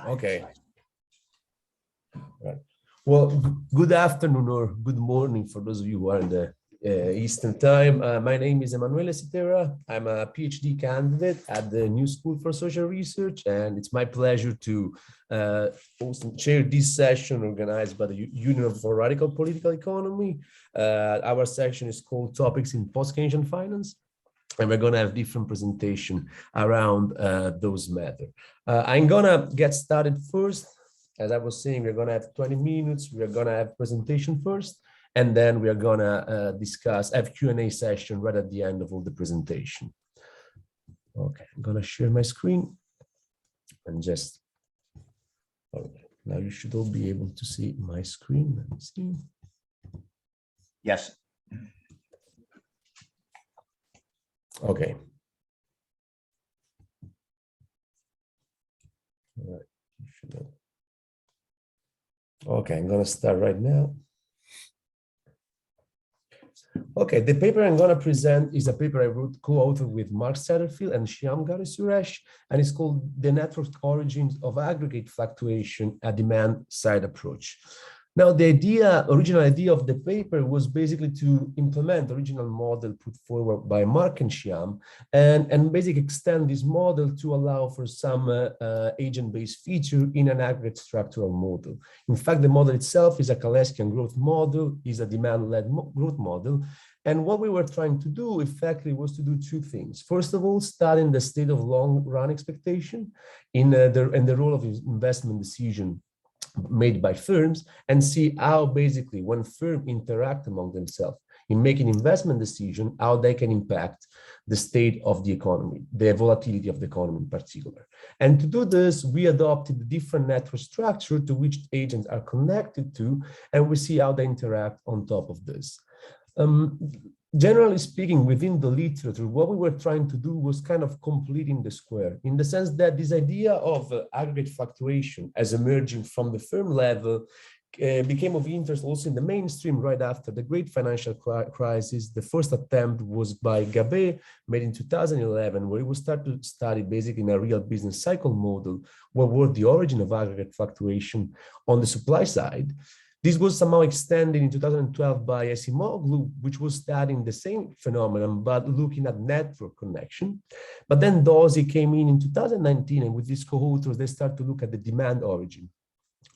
Okay. Right. Well, good afternoon or good morning for those of you who are in the Eastern time. My name is Emanuele Citera. I'm a PhD candidate at the New School for Social Research, and it's my pleasure to host and chair this session organized by the Union for Radical Political Economy. Our section is called Topics in Post-Keynesian Finance. And we're going to have different presentation around those matters. I'm going to get started first. As I was saying, we're going to have 20 minutes. We're going to have presentation first, and then we are going to have Q&A session right at the end of all the presentation. Okay, I'm going to share my screen and just, okay, now you should all be able to see my screen. Let me see. Yes. Okay. All right. You should know. Okay, I'm going to start right now. Okay, the paper I'm going to present is a paper I wrote co-authored with Mark Satterfield and Shyam Suresh, and it's called The Network Origins of Aggregate Fluctuation, a Demand-Side Approach. Now, the original idea of the paper was basically to implement the original model put forward by Mark and Shyam and basically extend this model to allow for some agent-based feature in an aggregate structural model. In fact, the model itself is a Kalescan growth model, is a demand-led growth model. And what we were trying to do effectively was to do two things. First of all, studying the state of long-run expectation in the role of investment decision made by firms, and see how basically when firms interact among themselves in making investment decisions, how they can impact the state of the economy, the volatility of the economy in particular. And to do this, we adopted the different network structure to which agents are connected to, and we see how they interact on top of this. Generally speaking, within the literature, what we were trying to do was kind of completing the square, in the sense that this idea of aggregate fluctuation as emerging from the firm level became of interest also in the mainstream right after the great financial crisis. The first attempt was by Gabet, made in 2011, where he was start to study basically in a real business cycle model what were the origin of aggregate fluctuation on the supply side. This was somehow extended in 2012 by Asimoglu, which was studying the same phenomenon, but looking at network connection. But then Dorsey came in 2019, and with these co-authors, they start to look at the demand origin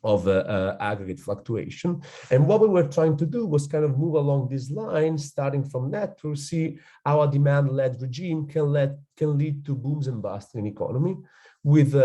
of aggregate fluctuation. And what we were trying to do was kind of move along this line, starting from network, see how a demand-led regime can lead to booms and busts in economy with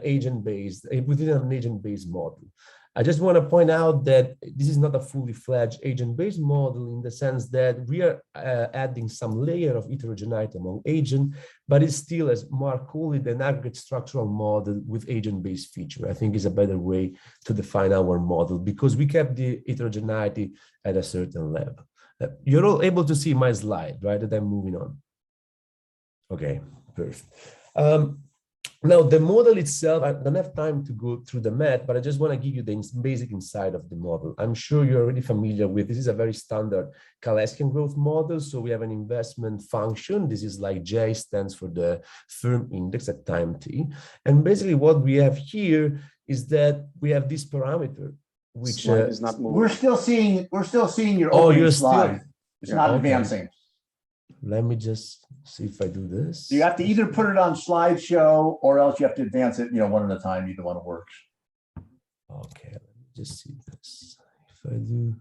agent-based, within an agent-based model. I just want to point out that this is not a fully fledged agent-based model in the sense that we are adding some layer of heterogeneity among agents, but it's still, as Mark called it, an aggregate structural model with agent-based feature. I think is a better way to define our model because we kept the heterogeneity at a certain level. You're all able to see my slide, right? That I'm moving on. Okay, perfect. Now, the model itself, I don't have time to go through the math, but I just want to give you the basic insight of the model. I'm sure you're already familiar with this. Is a very standard Kalescan growth model. So we have an investment function. This is like J stands for the firm index at time t. And basically what we have here is that we have this parameter, which is not moving. We're still seeing your opening slide. It's not advancing. Let me just see if I do this. You have to either put it on slideshow or else you have to advance it, one at a time. Either one works. Okay, let me just see this. If I do.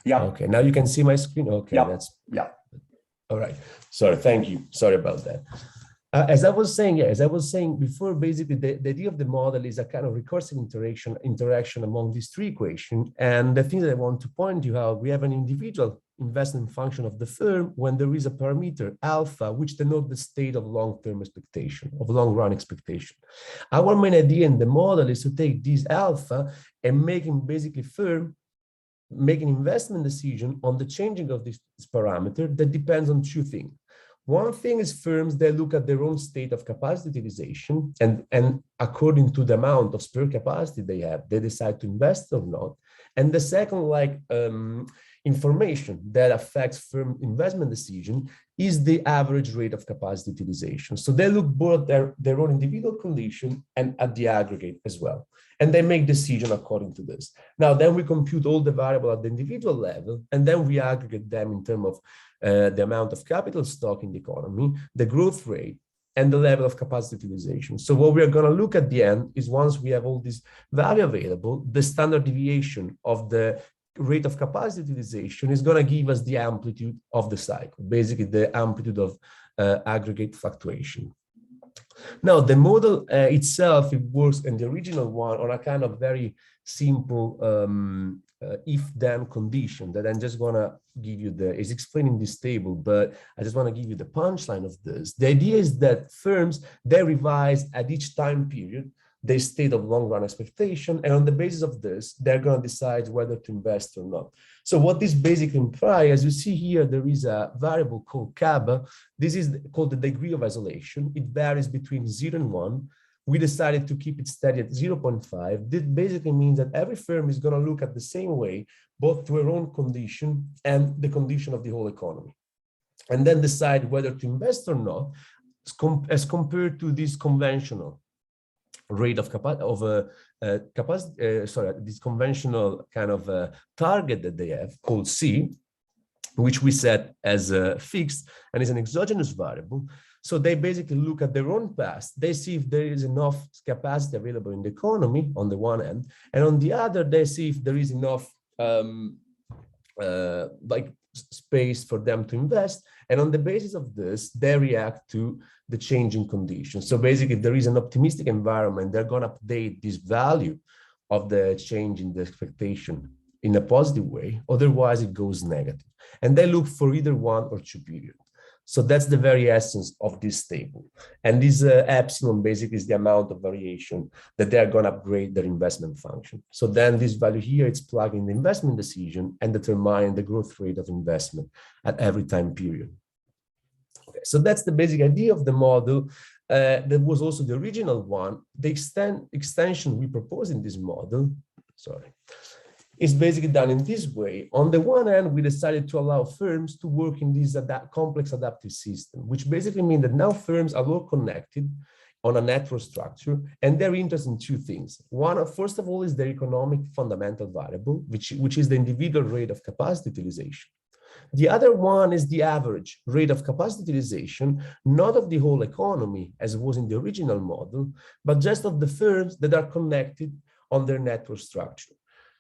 Yeah. Okay, now you can see my screen. Okay, yep. That's yeah. All right. Sorry, thank you. Sorry about that. As I was saying before, basically the idea of the model is a kind of recursive interaction among these three equations. And the thing that I want to point you out, we have an individual investment function of the firm when there is a parameter alpha, which denotes the state of long-term expectation, of long-run expectation. Our main idea in the model is to take this alpha and making basically firm make an investment decision on the changing of this parameter that depends on two things. One thing is firms that look at their own state of capacity utilization, and according to the amount of spare capacity they have, they decide to invest or not. And the second, like, information that affects firm investment decision is the average rate of capacity utilization. So they look both at their own individual condition and at the aggregate as well. And they make decision according to this. Now, then we compute all the variables at the individual level, and then we aggregate them in terms of the amount of capital stock in the economy, the growth rate, and the level of capacity utilization. So what we are going to look at the end is, once we have all this value available, the standard deviation of the rate of capacity utilization is going to give us the amplitude of the cycle, basically the amplitude of aggregate fluctuation. Now, the model itself, it works in the original one on a kind of very simple if-then condition that I'm just gonna give you is explaining this table, but I just want to give you the punchline of this. The idea is that firms, they revise at each time period their state of long-run expectation, and on the basis of this, they're going to decide whether to invest or not. So what this basically implies, as you see here, there is a variable called kappa. This is called the degree of isolation. It varies between 0 and 1. We decided to keep it steady at 0.5. This basically means that every firm is going to look at the same way, both to her own condition and the condition of the whole economy, and then decide whether to invest or not, as compared to this conventional rate of this conventional kind of target that they have called C, which we set as fixed and is an exogenous variable. So they basically look at their own past. They see if there is enough capacity available in the economy on the one hand, and on the other, they see if there is enough like space for them to invest. And on the basis of this, they react to the changing conditions. So basically, if there is an optimistic environment, they're going to update this value of the change in the expectation in a positive way. Otherwise, it goes negative. And they look for either one or two periods. So that's the very essence of this table. And this epsilon basically is the amount of variation that they're going to upgrade their investment function. So then this value here, it's plugged in the investment decision and determine the growth rate of investment at every time period. Okay, so that's the basic idea of the model. That was also the original one. The extension we propose in this model, is basically done in this way. On the one hand, we decided to allow firms to work in this complex adaptive system, which basically means that now firms are all connected on a network structure, and they're interested in two things. One, first of all, is their economic fundamental variable, which is the individual rate of capacity utilization. The other one is the average rate of capacity utilization, not of the whole economy, as was in the original model, but just of the firms that are connected on their network structure.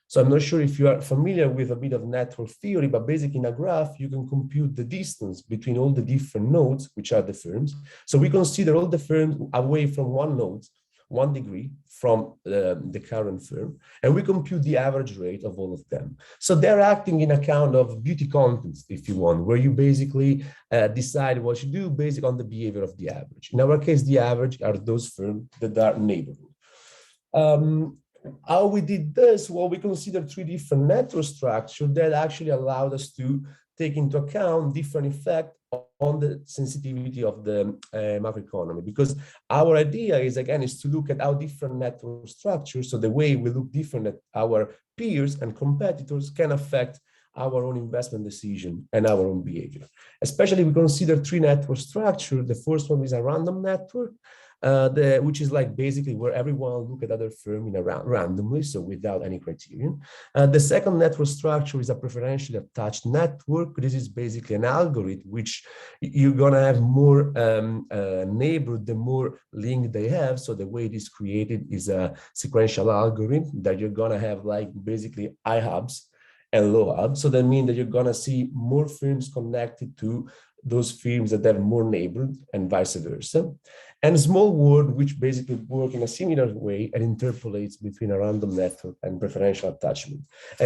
So I'm not sure if you are familiar with a bit of network theory, but basically in a graph, you can compute the distance between all the different nodes, which are the firms. So we consider all the firms away from one node, 1 degree from the current firm, and we compute the average rate of all of them. So they're acting in a kind of beauty contest, if you want, where you basically decide what you do based on the behavior of the average. In our case, the average are those firms that are neighborhood. How we did this? Well, we considered 3 different network structures that actually allowed us to take into account different effects on the sensitivity of the macroeconomy. Because our idea is, again, is to look at how different network structures, so the way we look different at our peers and competitors, can affect our own investment decision and our own behavior. Especially, we consider 3 network structures. The first one is a random network, which is like basically where everyone look at other firm in a randomly, so without any criterion. The second network structure is a preferentially attached network. This is basically an algorithm which you're gonna have more neighbor, the more link they have. So the way it is created is a sequential algorithm that you're gonna have like basically high hubs and low hubs. So that means that you're gonna see more firms connected to those firms that have more neighbors and vice versa. And a small world, which basically work in a similar way and interpolates between a random network and preferential attachment.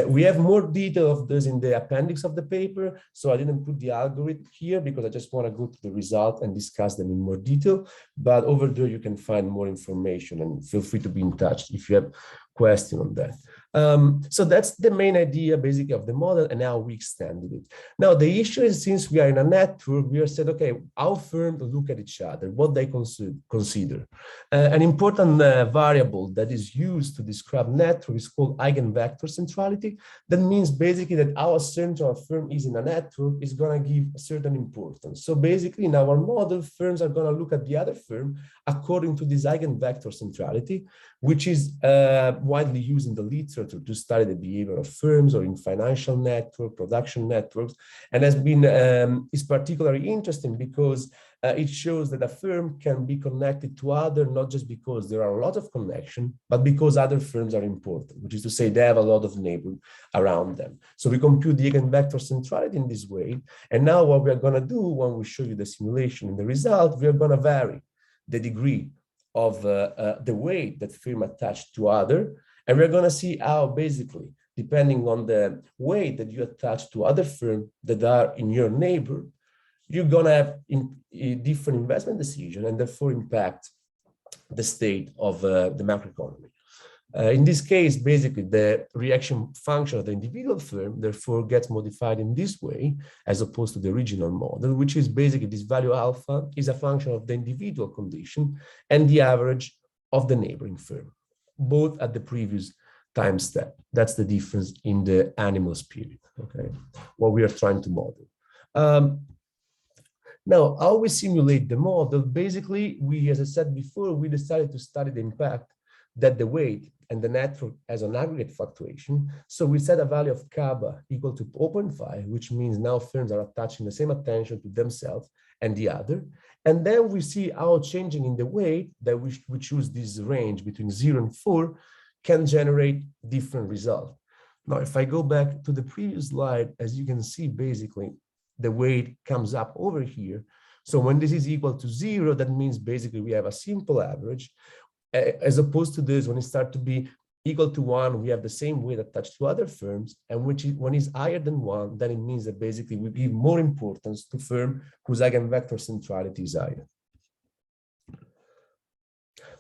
We have more detail of this in the appendix of the paper, so I didn't put the algorithm here because I just want to go to the result and discuss them in more detail. But over there, you can find more information, and feel free to be in touch if you have questions on that. So that's the main idea basically of the model, and now we extended it. Now the issue is, since we are in a network, we are said, okay, how firms look at each other, what they consider. An important variable that is used to describe network is called Eigenvector Centrality. That means basically that our central firm is in a network is going to give a certain importance. So basically in our model, firms are going to look at the other firm according to this Eigenvector Centrality, which is widely used in the literature to study the behavior of firms or in financial network, production networks, and has been is particularly interesting because it shows that a firm can be connected to other, not just because there are a lot of connection, but because other firms are important, which is to say they have a lot of neighbors around them. So we compute the eigenvector centrality in this way. And now what we are going to do when we show you the simulation and the result, we are going to vary the degree of the weight that firm attached to other. And we're going to see how basically, depending on the weight that you attach to other firms that are in your neighbor, you're going to have a different investment decision and therefore impact the state of the macroeconomy. In this case, basically, the reaction function of the individual firm therefore gets modified in this way, as opposed to the original model, which is basically this value alpha is a function of the individual condition and the average of the neighboring firm, both at the previous time step. That's the difference in the animal spirit, okay, what we are trying to model. Now, how we simulate the model, basically, as I said before, we decided to study the impact that the weight and the network has an aggregate fluctuation. So we set a value of kappa equal to 0.5, which means now firms are attaching the same attention to themselves and the other. And then we see how changing in the weight that we choose this range between 0 and 4 can generate different results. Now, if I go back to the previous slide, as you can see, basically, the weight comes up over here. So when this is equal to 0, that means basically we have a simple average, as opposed to this, when it starts to be equal to 1, we have the same weight attached to other firms, and when it's higher than 1, then it means that basically we give more importance to firm whose eigenvector centrality is higher.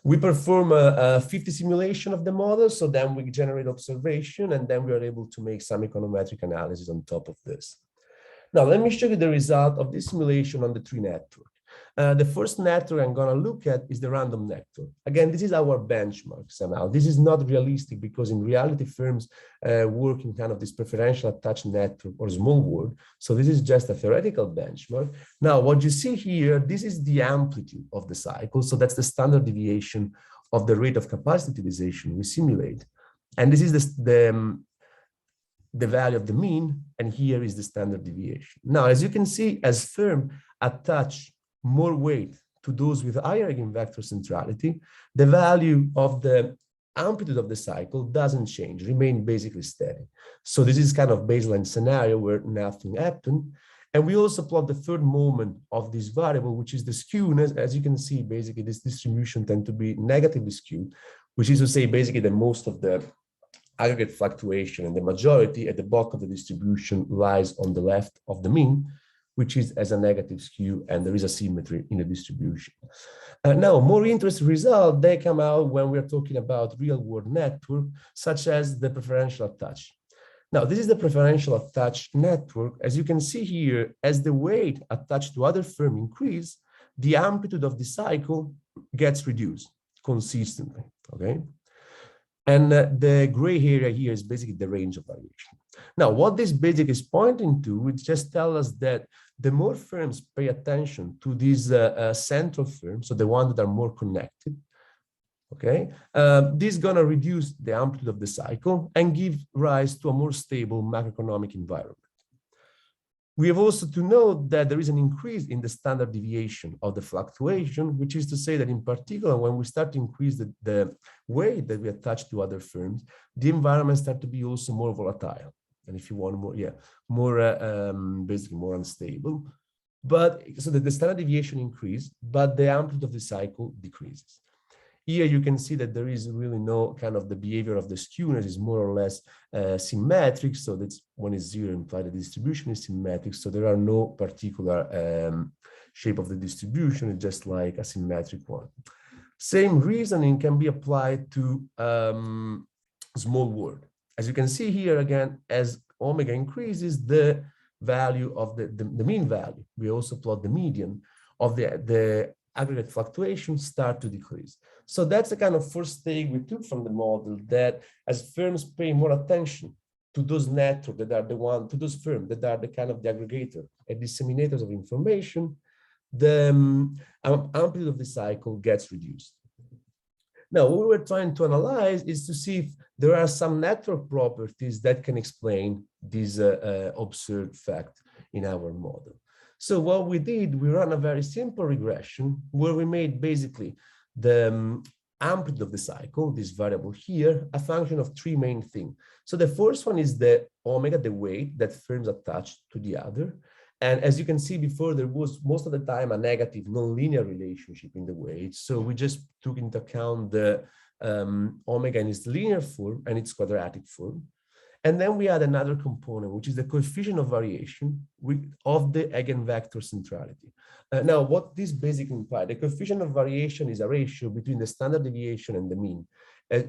We perform a 50 simulation of the model, so then we generate observation, and then we are able to make some econometric analysis on top of this. Now, let me show you the result of this simulation on the tree network. The first network I'm going to look at is the random network. Again, this is our benchmark somehow. This is not realistic because in reality, firms work in kind of this preferential attached network or small world. So this is just a theoretical benchmark. Now, what you see here, this is the amplitude of the cycle. So that's the standard deviation of the rate of capacity utilization we simulate. And this is the value of the mean, and here is the standard deviation. Now, as you can see, as firms attach more weight to those with higher eigenvector centrality, the value of the amplitude of the cycle doesn't change, remain basically steady. So this is kind of baseline scenario where nothing happened. And we also plot the third moment of this variable, which is the skewness. As you can see, basically this distribution tends to be negatively skewed, which is to say basically that most of the aggregate fluctuation and the majority at the bulk of the distribution lies on the left of the mean, which is as a negative skew, and there is a symmetry in the distribution. Now, more interesting results, they come out when we're talking about real-world network, such as the preferential attach. Now, this is the preferential attached network. As you can see here, as the weight attached to other firms increase, the amplitude of the cycle gets reduced consistently, okay? And the gray area here is basically the range of variation. Now, what this basically is pointing to, it just tells us that the more firms pay attention to these central firms, so the ones that are more connected, okay, this is going to reduce the amplitude of the cycle and give rise to a more stable macroeconomic environment. We have also to note that there is an increase in the standard deviation of the fluctuation, which is to say that in particular, when we start to increase the weight that we attach to other firms, the environment starts to be also more volatile. And if you want basically more unstable. But so that the standard deviation increases, but the amplitude of the cycle decreases. Here you can see that there is really no kind of the behavior of the skewness is more or less symmetric. So that's when it's 0 implied the distribution is symmetric. So there are no particular shape of the distribution. It's just like a symmetric one. Same reasoning can be applied to small world. as you can see here again, as omega increases, the value of the mean value, we also plot the median of the aggregate fluctuations start to decrease. So that's the kind of first take we took from the model, that as firms pay more attention to those networks that are the one, to those firms that are the kind of the aggregator and disseminators of information, the amplitude of the cycle gets reduced. Now, what we were trying to analyze is to see if there are some network properties that can explain this observed fact in our model. So what we did, we ran a very simple regression where we made basically the amplitude of the cycle, this variable here, a function of three main things. So the first one is the omega, the weight that firms attach to the other. And as you can see before, there was most of the time a negative nonlinear relationship in the weight. So we just took into account the omega in its linear form and its quadratic form. And then we add another component, which is the coefficient of variation of the eigenvector centrality. Now, what this basically implies, the coefficient of variation is a ratio between the standard deviation and the mean.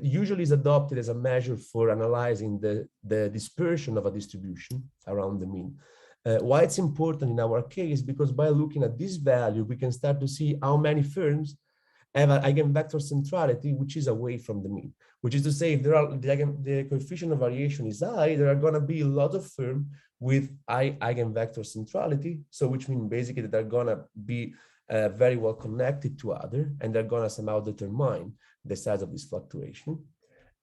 Usually is adopted as a measure for analyzing the dispersion of a distribution around the mean. Why it's important in our case, because by looking at this value, we can start to see how many firms have an eigenvector centrality, which is away from the mean, which is to say, if there are the coefficient of variation is high, there are going to be a lot of firms with high eigenvector centrality. So which means basically that they're going to be very well connected to other, and they're going to somehow determine the size of this fluctuation,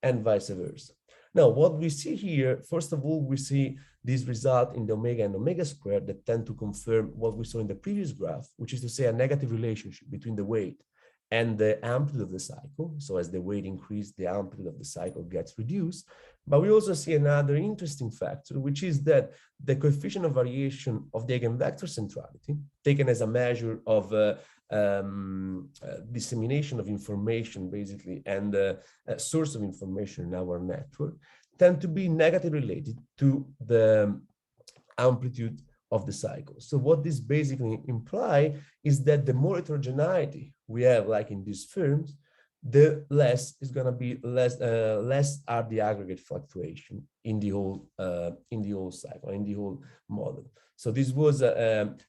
and vice versa. Now, what we see here, first of all, we see this result in the omega and omega squared that tend to confirm what we saw in the previous graph, which is to say a negative relationship between the weight and the amplitude of the cycle. So as the weight increases, the amplitude of the cycle gets reduced. But we also see another interesting factor, which is that the coefficient of variation of the eigenvector centrality, taken as a measure of dissemination of information, basically, and source of information in our network, tend to be negatively related to the amplitude of the cycle. So what this basically implies is that the more heterogeneity we have, like in these firms, the less is going to be less are the aggregate fluctuation in the whole cycle, in the whole model. So this was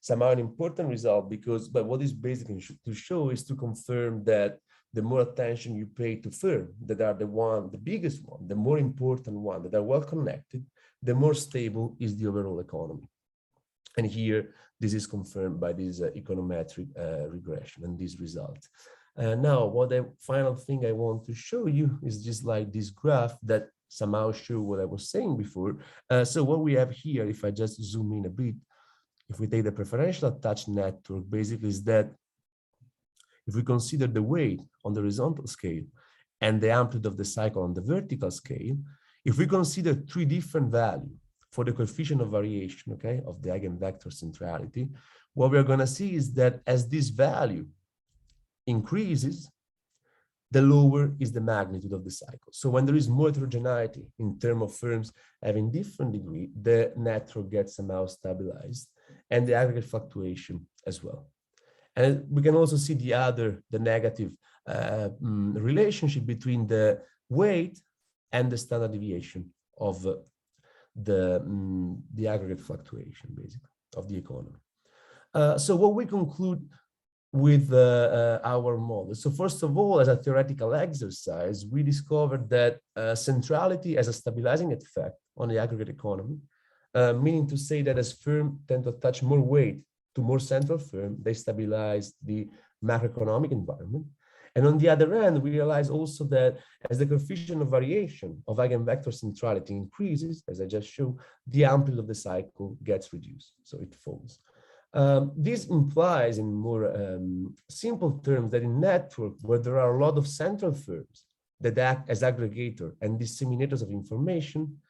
somehow an important result, because, but what is basically to show is to confirm that the more attention you pay to firms that are the biggest one, the more important one, that are well connected, the more stable is the overall economy. And here, this is confirmed by this econometric regression and these results. Now, what the final thing I want to show you is just like this graph that somehow show what I was saying before. So what we have here, if I just zoom in a bit, if we take the preferential attached network, basically is that if we consider the weight on the horizontal scale and the amplitude of the cycle on the vertical scale, if we consider three different values for the coefficient of variation, okay, of the eigenvector centrality, what we're going to see is that as this value increases, the lower is the magnitude of the cycle. So when there is more heterogeneity in terms of firms having different degree, the network gets somehow stabilized, and the aggregate fluctuation as well. And we can also see the negative relationship between the weight and the standard deviation of the aggregate fluctuation, basically, of the economy. So what we conclude with our model. So first of all, as a theoretical exercise, we discovered that centrality has a stabilizing effect on the aggregate economy, meaning to say that as firms tend to attach more weight to more central firms, they stabilize the macroeconomic environment. And on the other hand, we realize also that as the coefficient of variation of eigenvector centrality increases, as I just showed, the amplitude of the cycle gets reduced, so it falls. This implies, in more simple terms, that in network where there are a lot of central firms that act as aggregator and disseminators of information,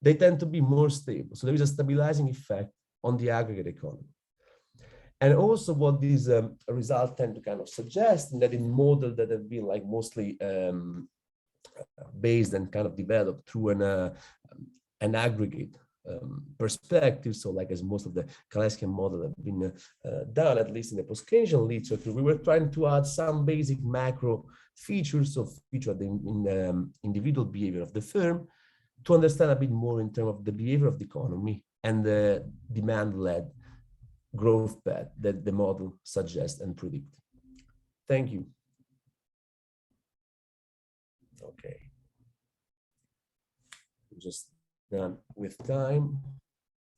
they tend to be more stable. So there is a stabilizing effect on the aggregate economy. And also what these results tend to kind of suggest, that in models that have been like mostly based and kind of developed through an aggregate perspective, so like as most of the Kalescan model have been done, at least in the post-Keynesian literature, we were trying to add some basic macro features of the individual behavior of the firm, to understand a bit more in terms of the behavior of the economy and the demand-led growth path that the model suggests and predict. Thank you. Okay. Just done with time.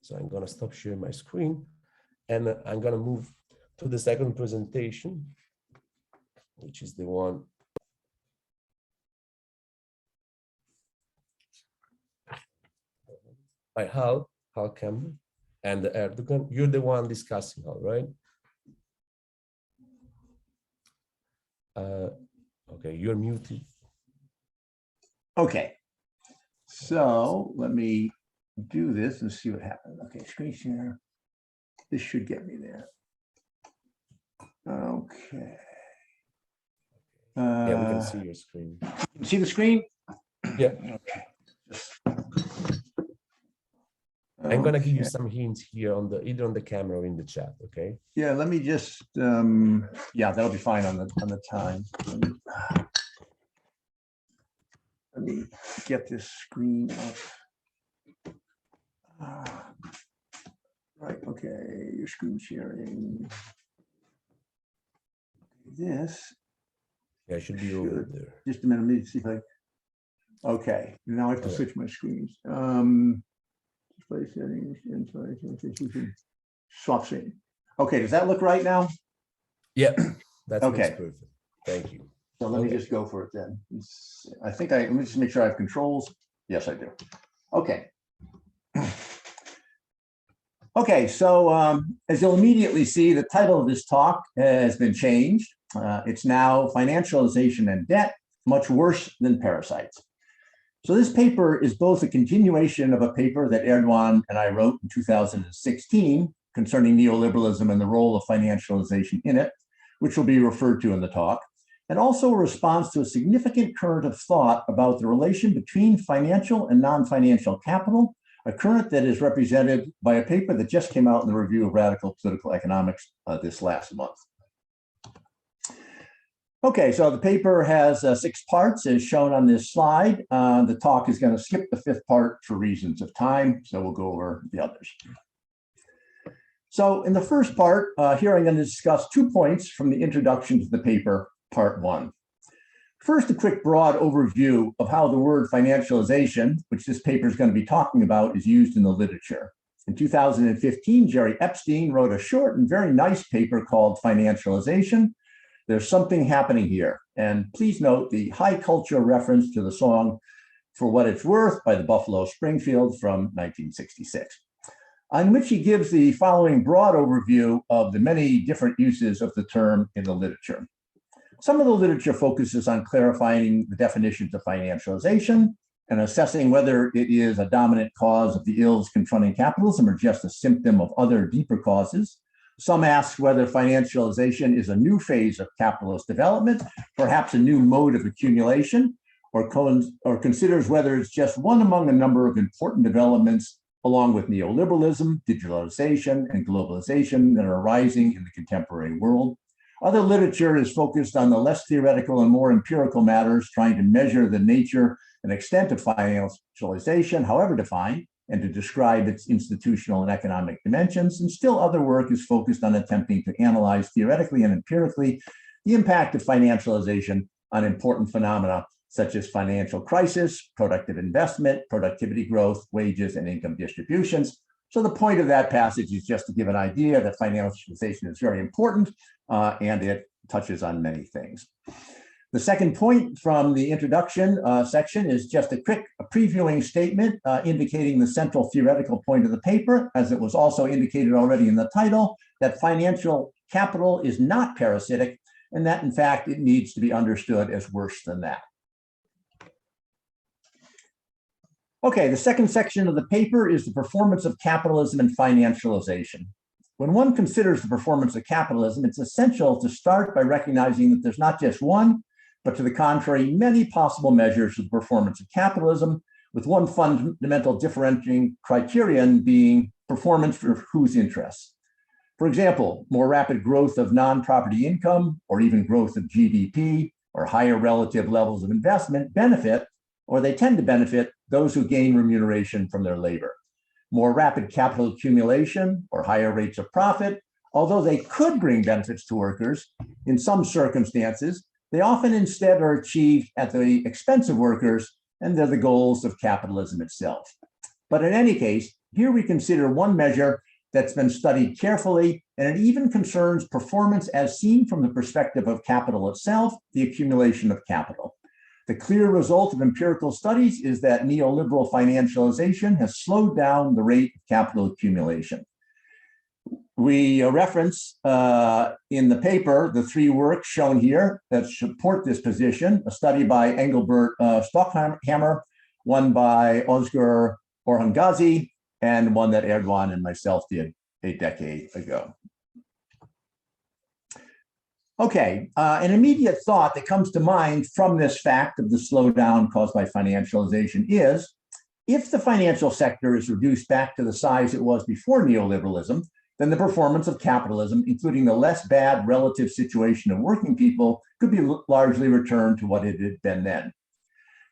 So I'm gonna stop sharing my screen and I'm gonna move to the second presentation, which is the one by Hal Campbell and Erdogan. You're the one discussing, Hal, right? Okay, you're muted. Okay, so let me do this and see what happens. Okay, screen share. This should get me there. Okay. Yeah, we can see your screen. See the screen? Yeah. Okay. I'm gonna give you some hints here on the either on the camera or in the chat. Okay. Yeah, let me just yeah, that'll be fine on the time. Let me get this screen up. Right, okay, your screen sharing. This. Yeah, it should be over there. Just a minute, let me see if I. Okay, now I have to switch my screens. Display settings, swap screen. Okay, does that look right now? Yeah, that's okay. Perfect. Thank you. So let me just go for it then. I think let me just make sure I have controls. Yes, I do. Okay. Okay, so as you'll immediately see, the title of this talk has been changed. It's now Financialization and Debt, Much Worse Than Parasites. So this paper is both a continuation of a paper that Erdogan and I wrote in 2016 concerning neoliberalism and the role of financialization in it, which will be referred to in the talk, and also a response to a significant current of thought about the relation between financial and non-financial capital, a current that is represented by a paper that just came out in the Review of Radical Political Economics this last month. Okay, so the paper has 6 parts as shown on this slide. The talk is going to skip the 5th part for reasons of time, so we'll go over the others. So in the first part, here I'm going to discuss 2 points from the introduction to the paper, part 1. First, a quick broad overview of how the word financialization, which this paper is going to be talking about, is used in the literature. In 2015, Jerry Epstein wrote a short and very nice paper called Financialization. There's something happening here. And please note the high culture reference to the song For What It's Worth by the Buffalo Springfield from 1966, on which he gives the following broad overview of the many different uses of the term in the literature. Some of the literature focuses on clarifying the definitions of financialization and assessing whether it is a dominant cause of the ills confronting capitalism or just a symptom of other deeper causes. Some ask whether financialization is a new phase of capitalist development, perhaps a new mode of accumulation, or considers whether it's just one among a number of important developments along with neoliberalism, digitalization, and globalization that are arising in the contemporary world. Other literature is focused on the less theoretical and more empirical matters, trying to measure the nature and extent of financialization, however defined, and to describe its institutional and economic dimensions. And still other work is focused on attempting to analyze theoretically and empirically the impact of financialization on important phenomena such as financial crisis, productive investment, productivity growth, wages, and income distributions. So the point of that passage is just to give an idea that financialization is very important and it touches on many things. The second point from the introduction section is just a quick previewing statement indicating the central theoretical point of the paper, as it was also indicated already in the title, that financial capital is not parasitic, and that in fact it needs to be understood as worse than that. Okay, the second section of the paper is the performance of capitalism and financialization. When one considers the performance of capitalism, it's essential to start by recognizing that there's not just one, but to the contrary, many possible measures of the performance of capitalism, with one fundamental differentiating criterion being performance for whose interests. For example, more rapid growth of non-property income, or even growth of GDP, or higher relative levels of investment benefit, or they tend to benefit those who gain remuneration from their labor. More rapid capital accumulation or higher rates of profit, although they could bring benefits to workers in some circumstances, they often instead are achieved at the expense of workers, and they're the goals of capitalism itself. But in any case, here we consider one measure that's been studied carefully, and it even concerns performance as seen from the perspective of capital itself, the accumulation of capital. The clear result of empirical studies is that neoliberal financialization has slowed down the rate of capital accumulation. We reference in the paper the three works shown here that support this position: a study by Engelbert Stockhammer, one by Özgür Orhangazi, and one that Erdogan and myself did a decade ago. Okay, an immediate thought that comes to mind from this fact of the slowdown caused by financialization is, if the financial sector is reduced back to the size it was before neoliberalism, then the performance of capitalism, including the less bad relative situation of working people, could be largely returned to what it had been then.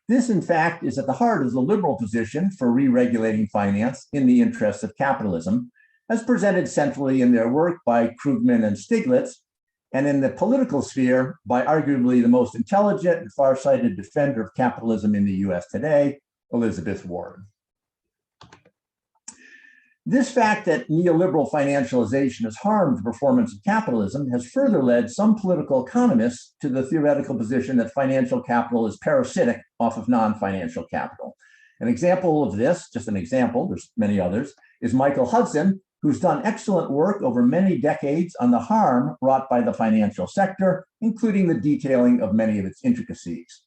This, in fact, is at the heart of the liberal position for re-regulating finance in the interests of capitalism, as presented centrally in their work by Krugman and Stiglitz, and in the political sphere by arguably the most intelligent and far-sighted defender of capitalism in the US today, Elizabeth Warren. This fact that neoliberal financialization has harmed the performance of capitalism has further led some political economists to the theoretical position that financial capital is parasitic off of non-financial capital. An example of this, just an example, there's many others, is Michael Hudson, who's done excellent work over many decades on the harm wrought by the financial sector, including the detailing of many of its intricacies.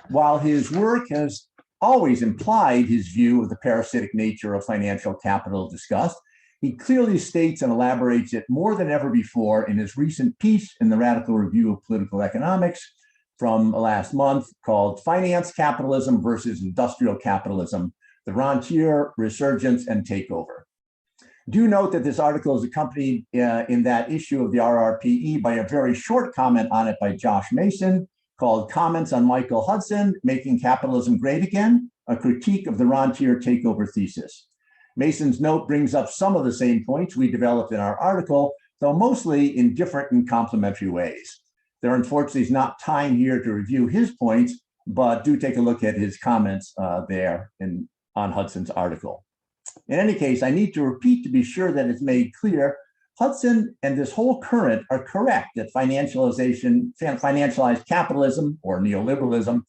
While his work has always implied his view of the parasitic nature of financial capital discussed, he clearly states and elaborates it more than ever before in his recent piece in the Radical Review of Political Economics from last month called Finance Capitalism versus Industrial Capitalism, the Rentier, Resurgence, and Takeover. Do note that this article is accompanied in that issue of the RRPE by a very short comment on it by Josh Mason called Comments on Michael Hudson, Making Capitalism Great Again, a critique of the Rentier takeover thesis. Mason's note brings up some of the same points we developed in our article, though mostly in different and complementary ways. There unfortunately is not time here to review his points, but do take a look at his comments there on Hudson's article. In any case, I need to repeat to be sure that it's made clear, Hudson and this whole current are correct that financialized capitalism or neoliberalism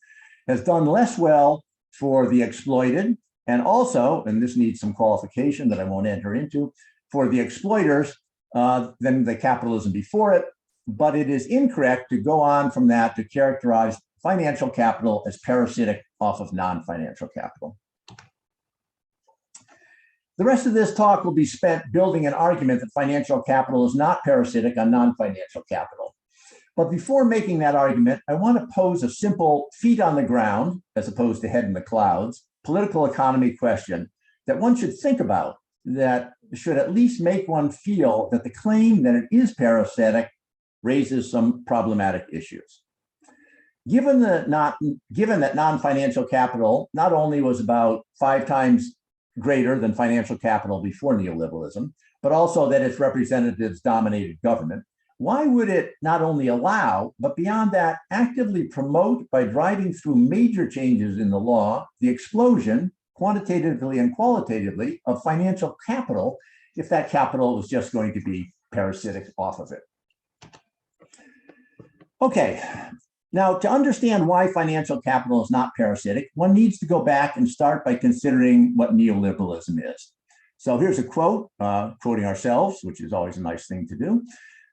has done less well for the exploited, and also, and this needs some qualification that I won't enter into, for the exploiters than the capitalism before it, but it is incorrect to go on from that to characterize financial capital as parasitic off of non-financial capital. The rest of this talk will be spent building an argument that financial capital is not parasitic on non-financial capital. But before making that argument, I want to pose a simple feet on the ground, as opposed to head in the clouds, political economy question that one should think about, that should at least make one feel that the claim that it is parasitic raises some problematic issues. Given that non-financial capital not only was about 5 times greater than financial capital before neoliberalism, but also that its representatives dominated government, why would it not only allow, but beyond that, actively promote by driving through major changes in the law, the explosion, quantitatively and qualitatively, of financial capital if that capital was just going to be parasitic off of it? Okay. Now, to understand why financial capital is not parasitic, one needs to go back and start by considering what neoliberalism is. So here's a quote, quoting ourselves, which is always a nice thing to do.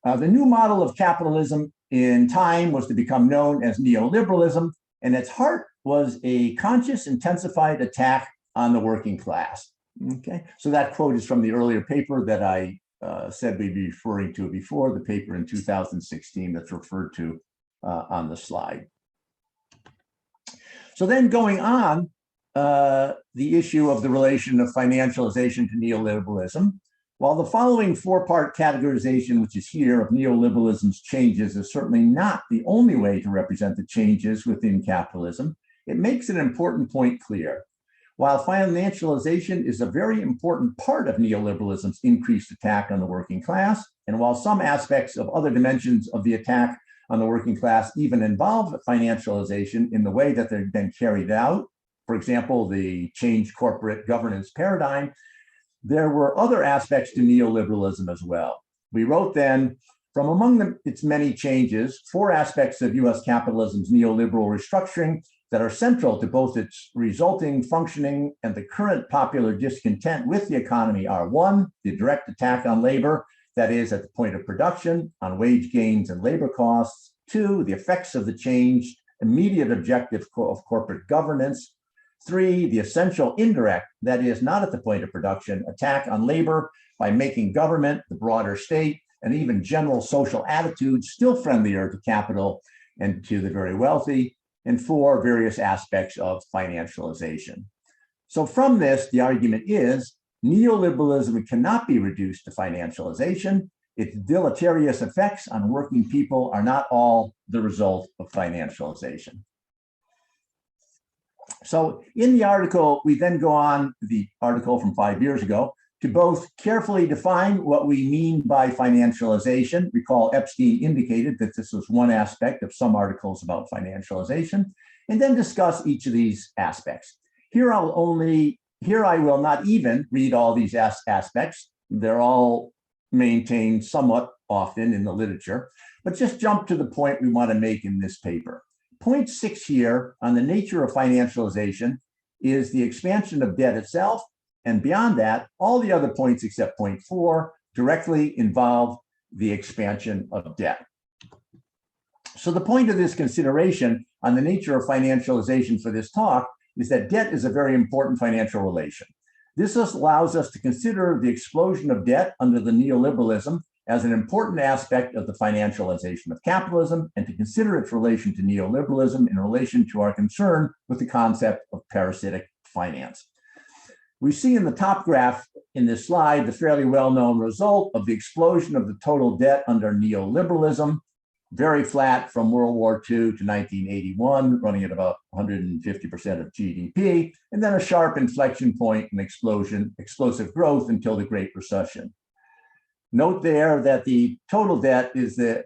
The new model of capitalism in time was to become known as neoliberalism, and its heart was a conscious, intensified attack on the working class. Okay, so that quote is from the earlier paper that I said we'd be referring to before, the paper in 2016 that's referred to on the slide. So then going on, the issue of the relation of financialization to neoliberalism, while the following 4-part categorization, which is here, of neoliberalism's changes is certainly not the only way to represent the changes within capitalism, it makes an important point clear. While financialization is a very important part of neoliberalism's increased attack on the working class, and while some aspects of other dimensions of the attack on the working class even involve financialization in the way that they've been carried out, for example, the changed corporate governance paradigm, there were other aspects to neoliberalism as well. We wrote then, from among its many changes, 4 aspects of US capitalism's neoliberal restructuring that are central to both its resulting functioning and the current popular discontent with the economy are: 1, the direct attack on labor, that is, at the point of production, on wage gains and labor costs; 2, the effects of the changed immediate objective of corporate governance; 3, the essential indirect, that is, not at the point of production, attack on labor by making government, the broader state, and even general social attitudes still friendlier to capital and to the very wealthy; and 4, various aspects of financialization. So from this, the argument is neoliberalism cannot be reduced to financialization. Its deleterious effects on working people are not all the result of financialization. So in the article, we then go on, the article from 5 years ago, to both carefully define what we mean by financialization. Recall Epstein indicated that this was one aspect of some articles about financialization, and then discuss each of these aspects. Here I will not even read all these aspects. They're all maintained somewhat often in the literature, but just jump to the point we want to make in this paper. Point 6 here on the nature of financialization is the expansion of debt itself, and beyond that, all the other points except point 4 directly involve the expansion of debt. So the point of this consideration on the nature of financialization for this talk is that debt is a very important financial relation. This allows us to consider the explosion of debt under the neoliberalism as an important aspect of the financialization of capitalism, and to consider its relation to neoliberalism in relation to our concern with the concept of parasitic finance. We see in the top graph in this slide the fairly well-known result of the explosion of the total debt under neoliberalism, very flat from World War II to 1981, running at about 150% of GDP, and then a sharp inflection point and explosive growth until the Great Recession. Note there that the total debt is the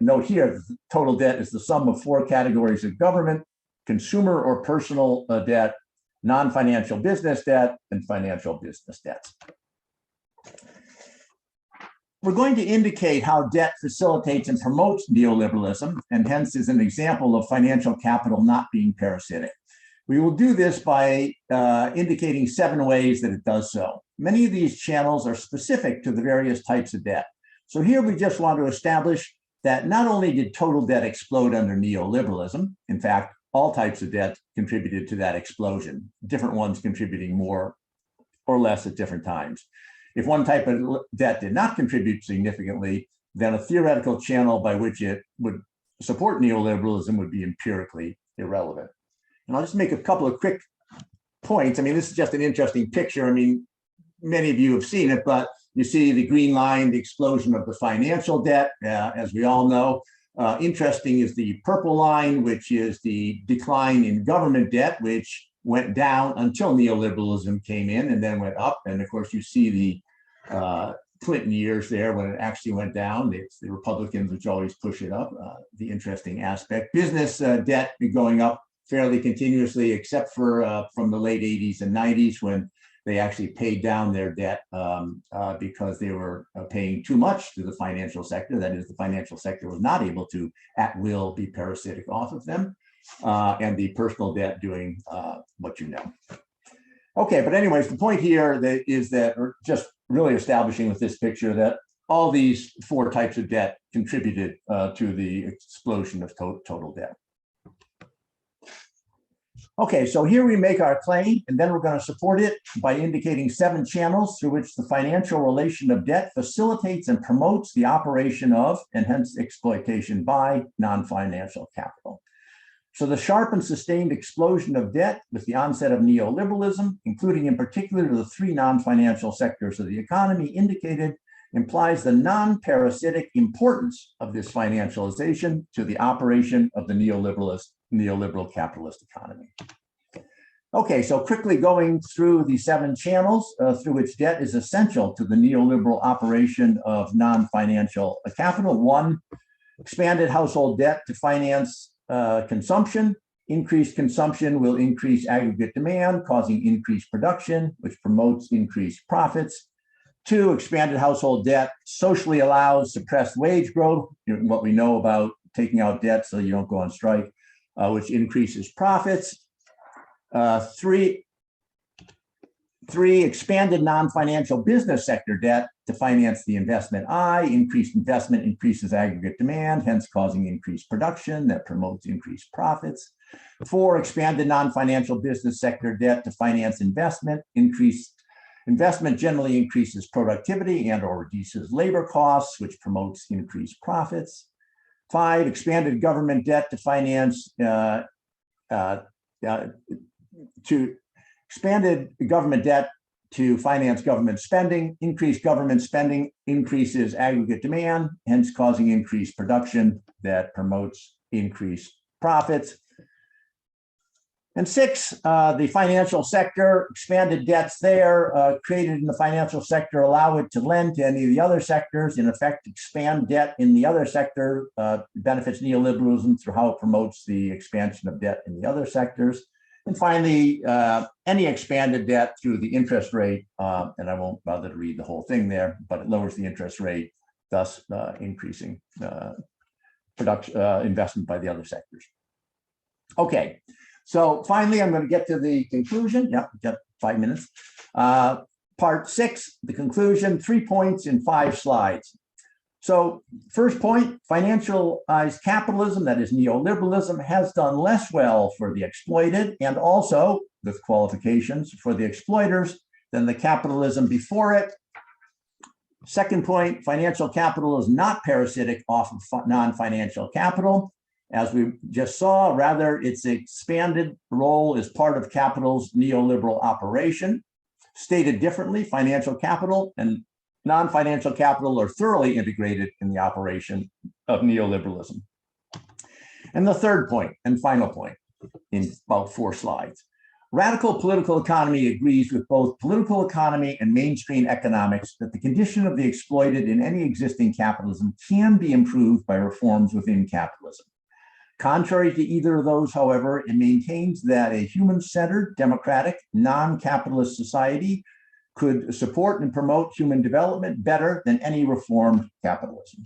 total debt is the sum of 4 categories of government: consumer or personal debt, non-financial business debt, and financial business debts. We're going to indicate how debt facilitates and promotes neoliberalism, and hence is an example of financial capital not being parasitic. We will do this by indicating 7 ways that it does so. Many of these channels are specific to the various types of debt. So here we just want to establish that not only did total debt explode under neoliberalism, in fact, all types of debt contributed to that explosion, different ones contributing more or less at different times. If one type of debt did not contribute significantly, then a theoretical channel by which it would support neoliberalism would be empirically irrelevant. And I'll just make a couple of quick points. I mean, this is just an interesting picture. I mean, many of you have seen it, but you see the green line, the explosion of the financial debt, as we all know. Interesting is the purple line, which is the decline in government debt, which went down until neoliberalism came in and then went up. And of course, you see the Clinton years there when it actually went down. It's the Republicans which always push it up, the interesting aspect. Business debt going up fairly continuously, except for from the late 80s and 90s when they actually paid down their debt because they were paying too much to the financial sector. That is, the financial sector was not able to, at will, be parasitic off of them. And the personal debt doing what you know. Okay, but anyways, the point here is that, or just really establishing with this picture, that all these 4 types of debt contributed to the explosion of total debt. Okay, so here we make our claim, and then we're going to support it by indicating 7 channels through which the financial relation of debt facilitates and promotes the operation of, and hence exploitation by, non-financial capital. So the sharp and sustained explosion of debt with the onset of neoliberalism, including in particular the 3 non-financial sectors of the economy indicated, implies the non-parasitic importance of this financialization to the operation of the neoliberal capitalist economy. Okay, so quickly going through the 7 channels through which debt is essential to the neoliberal operation of non-financial capital. 1, expanded household debt to finance consumption. Increased consumption will increase aggregate demand, causing increased production, which promotes increased profits. 2, expanded household debt socially allows suppressed wage growth, what we know about taking out debt so you don't go on strike, which increases profits. 3, expanded non-financial business sector debt to finance the investment I. Increased investment increases aggregate demand, hence causing increased production that promotes increased profits. 4, expanded non-financial business sector debt to finance investment. Increased investment generally increases productivity and or reduces labor costs, which promotes increased profits. 5, expanded government debt to finance expanded government debt to finance government spending. Increased government spending increases aggregate demand, hence causing increased production that promotes increased profits. And 6, the financial sector, expanded debts there created in the financial sector allow it to lend to any of the other sectors. In effect, expand debt in the other sector benefits neoliberalism through how it promotes the expansion of debt in the other sectors. And finally, any expanded debt through the interest rate, and I won't bother to read the whole thing there, but it lowers the interest rate, thus increasing production investment by the other sectors. Okay, so finally, I'm going to get to the conclusion. Yeah, got 5 minutes. Part 6, the conclusion, 3 points in 5 slides. So first point, financialized capitalism, that is neoliberalism, has done less well for the exploited and also, with qualifications, for the exploiters than the capitalism before it. Second point, financial capital is not parasitic off of non-financial capital. As we just saw, rather, its expanded role is part of capital's neoliberal operation. Stated differently, financial capital and non-financial capital are thoroughly integrated in the operation of neoliberalism. And the third point and final point in about 4 slides. Radical political economy agrees with both political economy and mainstream economics that the condition of the exploited in any existing capitalism can be improved by reforms within capitalism. Contrary to either of those, however, it maintains that a human-centered, democratic, non-capitalist society could support and promote human development better than any reformed capitalism.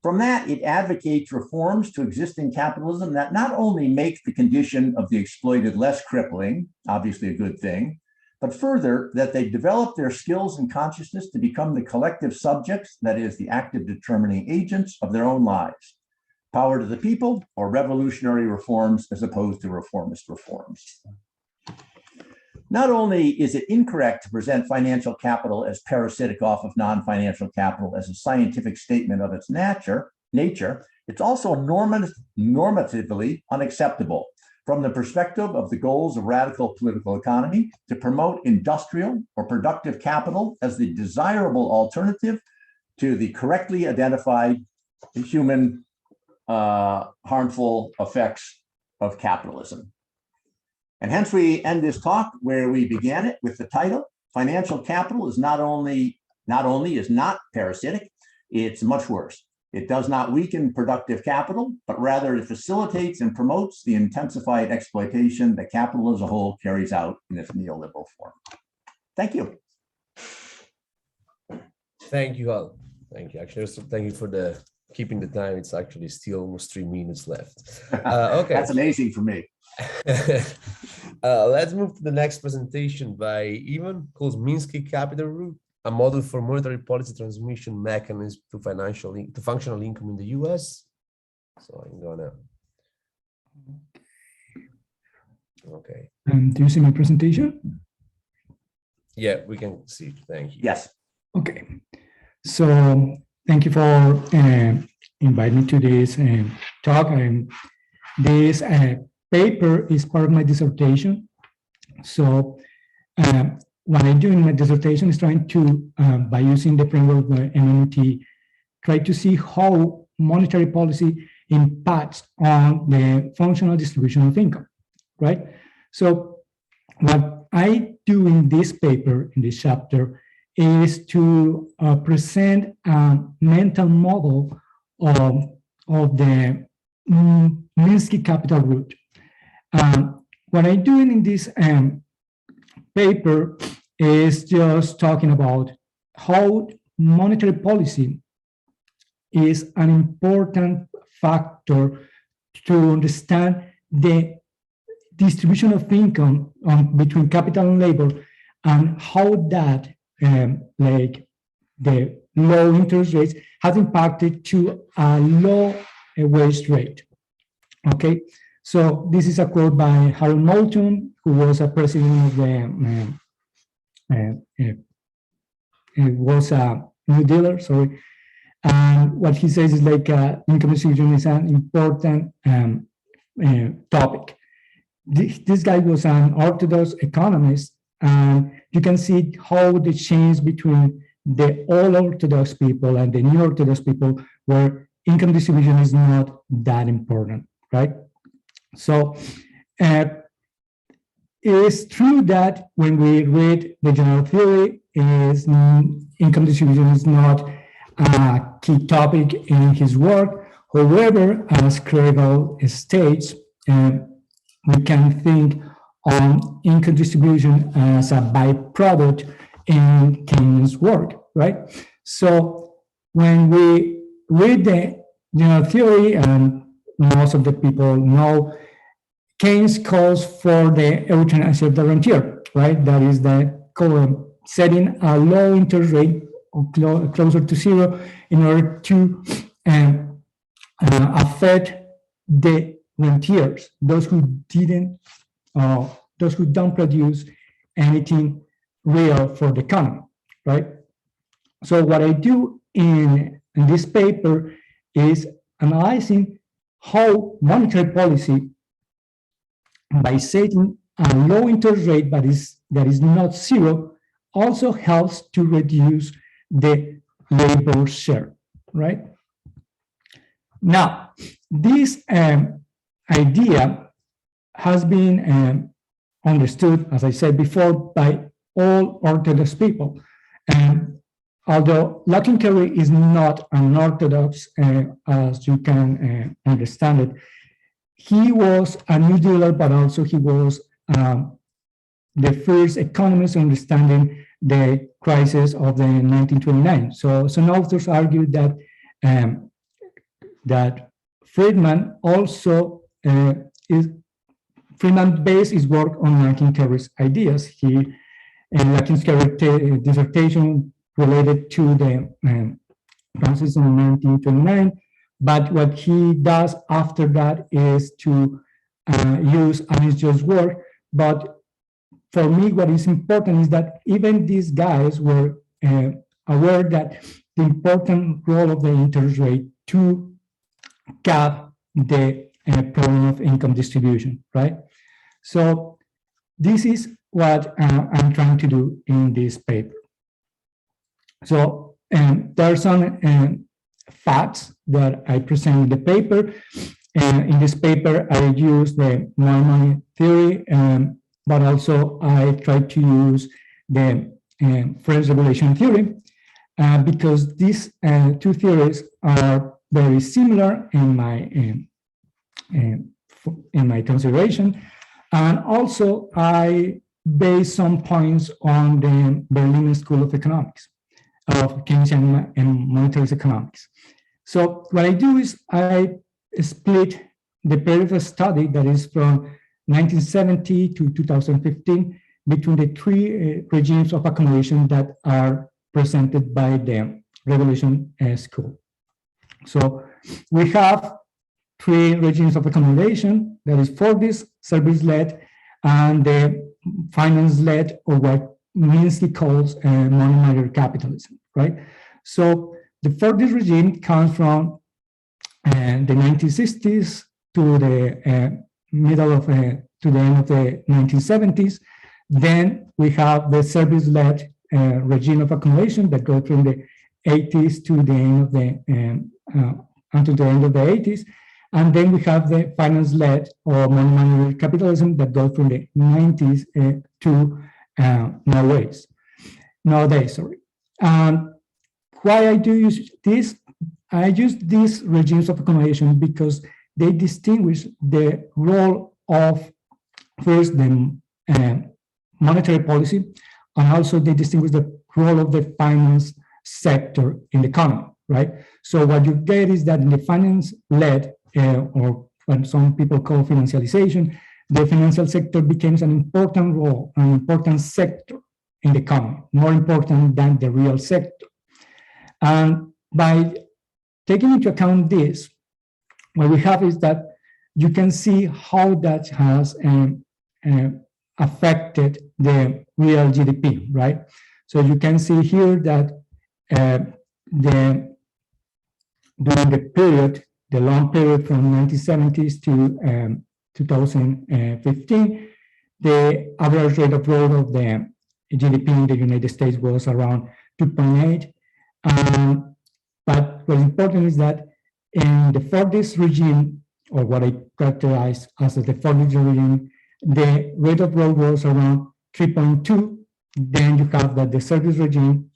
From that, it advocates reforms to existing capitalism that not only make the condition of the exploited less crippling, obviously a good thing, but further, that they develop their skills and consciousness to become the collective subjects, that is, the active determining agents of their own lives. Power to the people or revolutionary reforms as opposed to reformist reforms. Not only is it incorrect to present financial capital as parasitic off of non-financial capital as a scientific statement of its nature, it's also normatively unacceptable from the perspective of the goals of radical political economy to promote industrial or productive capital as the desirable alternative to the correctly identified human harmful effects of capitalism. And hence we end this talk where we began it with the title, Financial Capital is not only is not parasitic, it's much worse. It does not weaken productive capital, but rather it facilitates and promotes the intensified exploitation that capital as a whole carries out in its neoliberal form. Thank you. Thank you all. Thank you. Actually, also thank you for keeping the time. It's actually still almost 3 minutes left. Okay. That's amazing for me. Let's move to the next presentation by Ivan, called Minsky Capital Route, a model for monetary policy transmission mechanism to functional income in the US. So I'm gonna. Okay. Do you see my presentation? Yeah, we can see. Thank you. Yes. Okay. So thank you for inviting me to this talk. This paper is part of my dissertation. So what I do in my dissertation is trying to, by using the framework of MMT, try to see how monetary policy impacts on the functional distribution of income, right? So what I do in this paper, in this chapter, is to present a mental model of the Minsky capital root. What I'm doing in this paper is just talking about how monetary policy is an important factor to understand the distribution of income between capital and labor, and how that, like the low interest rates, has impacted to a low wage rate. Okay, so this is a quote by Harold Moulton, who was a president of the, it was a New Dealer, sorry. And what he says is like income distribution is an important topic. This guy was an orthodox economist, and you can see how the change between the old orthodox people and the new orthodox people, where income distribution is not that important, right? So it is true that when we read the general theory, income distribution is not a key topic in his work. However, as Kregel states, we can think on income distribution as a byproduct in Keynes' work, right? So when we read the general theory, and most of the people know, Keynes calls for the euthanasia of the rentier, right? That is the setting a low interest rate or closer to zero in order to affect the rentiers, those who don't produce anything real for the economy, right? So what I do in this paper is analyzing how monetary policy, by setting a low interest rate that is not zero, also helps to reduce the labor share, right? Now, this idea has been understood, as I said before, by all orthodox people. And although Locke Carey is not an orthodox, as you can understand it, he was a New Dealer, but also he was the first economist understanding the crisis of the 1929. So some authors argue that that Friedman also Friedman based his work on Locke Carey's ideas. Locke Carey's dissertation related to the crisis in 1929. But what he does after that is to use Anish work. But for me, what is important is that even these guys were aware that the important role of the interest rate to cap the problem of income distribution, right? So this is what I'm trying to do in this paper. So there are some facts that I present in the paper. In this paper, I use the money theory, but also I try to use the French regulation theory, because these two theories are very similar in my consideration. And also I base some points on the Berlin School of Economics, of Keynesian and monetary economics. So what I do is I split the period of study that is from 1970 to 2015 between the three regimes of accumulation that are presented by the Revolution School. So we have three regimes of accumulation, that is Fordist, service-led, and the finance-led, or what Minsky calls money-market capitalism, right? So the Fordist regime comes from the 1960s to the middle of, to the end of the 1970s. Then we have the service-led regime of accumulation that goes from the 80s to the end of the, until the end of the 80s. And then we have the finance-led or money capitalism that goes from the 90s to nowadays. Why I do use this? I use these regimes of accommodation because they distinguish the role of first the monetary policy, and also they distinguish the role of the finance sector in the economy, right? So what you get is that in the finance-led, or what some people call financialization, the financial sector becomes an important role, an important sector in the economy, more important than the real sector. And by taking into account this, what we have is that you can see how that has affected the real GDP, right? So you can see here that during the period, the long period from 1970s to 2015, the average rate of growth of the GDP in the United States was around 2.8. But what's important is that in the Fordist regime, or what I characterize as the Fordist regime, the rate of growth was around 3.2. Then you have that the service regime,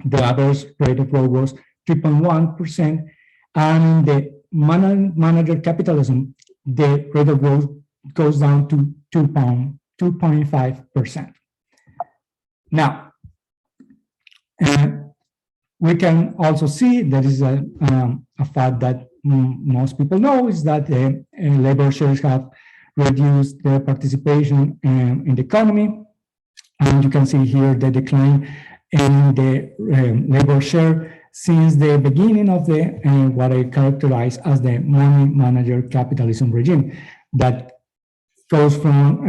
the average rate of growth was 3.1%. And in the manager capitalism, the rate of growth goes down to 2.5%. Now, we can also see there is a fact that most people know is that labor shares have reduced their participation in the economy. And you can see here the decline in the labor share since the beginning of the what I characterize as the money manager capitalism regime that goes from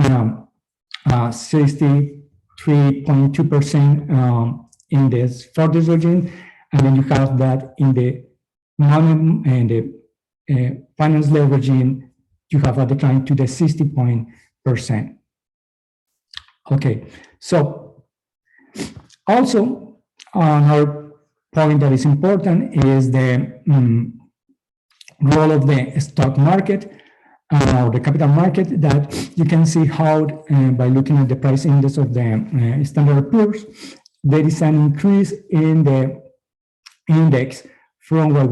63.2% in this Fordist regime, and then you have that in the money and the finance-led regime, you have a decline to the 60%. Okay, so also another point that is important is the role of the stock market or the capital market, that you can see how by looking at the price index of the Standard & Poor's, there is an increase in the index from what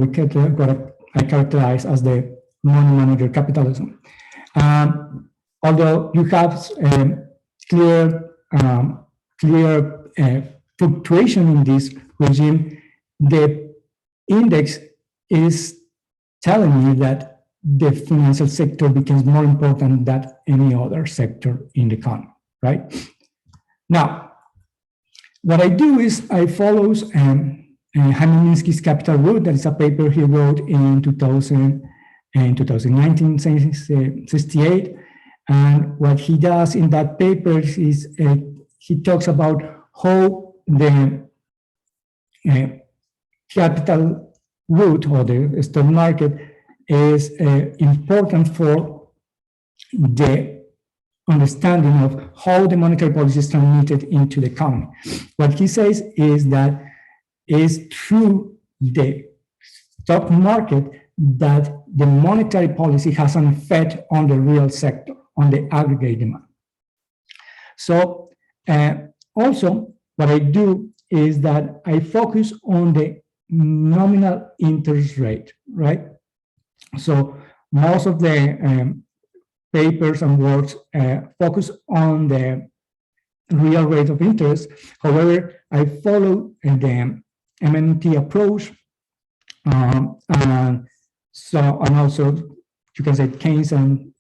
I characterize as the money manager capitalism. Although you have clear fluctuation in this regime, the index is telling me that the financial sector becomes more important than any other sector in the economy, right? Now, what I do is I follow Minsky's Capital Route. That is a paper he wrote in 1968. And what he does in that paper is he talks about how the capital route or the stock market is important for the understanding of how the monetary policy is transmitted into the economy. What he says is that it's through the stock market that the monetary policy has an effect on the real sector, on the aggregate demand. So also what I do is that I focus on the nominal interest rate, right? So most of the papers and works focus on the real rate of interest. However, I follow the MMT approach, and also you can say Keynes and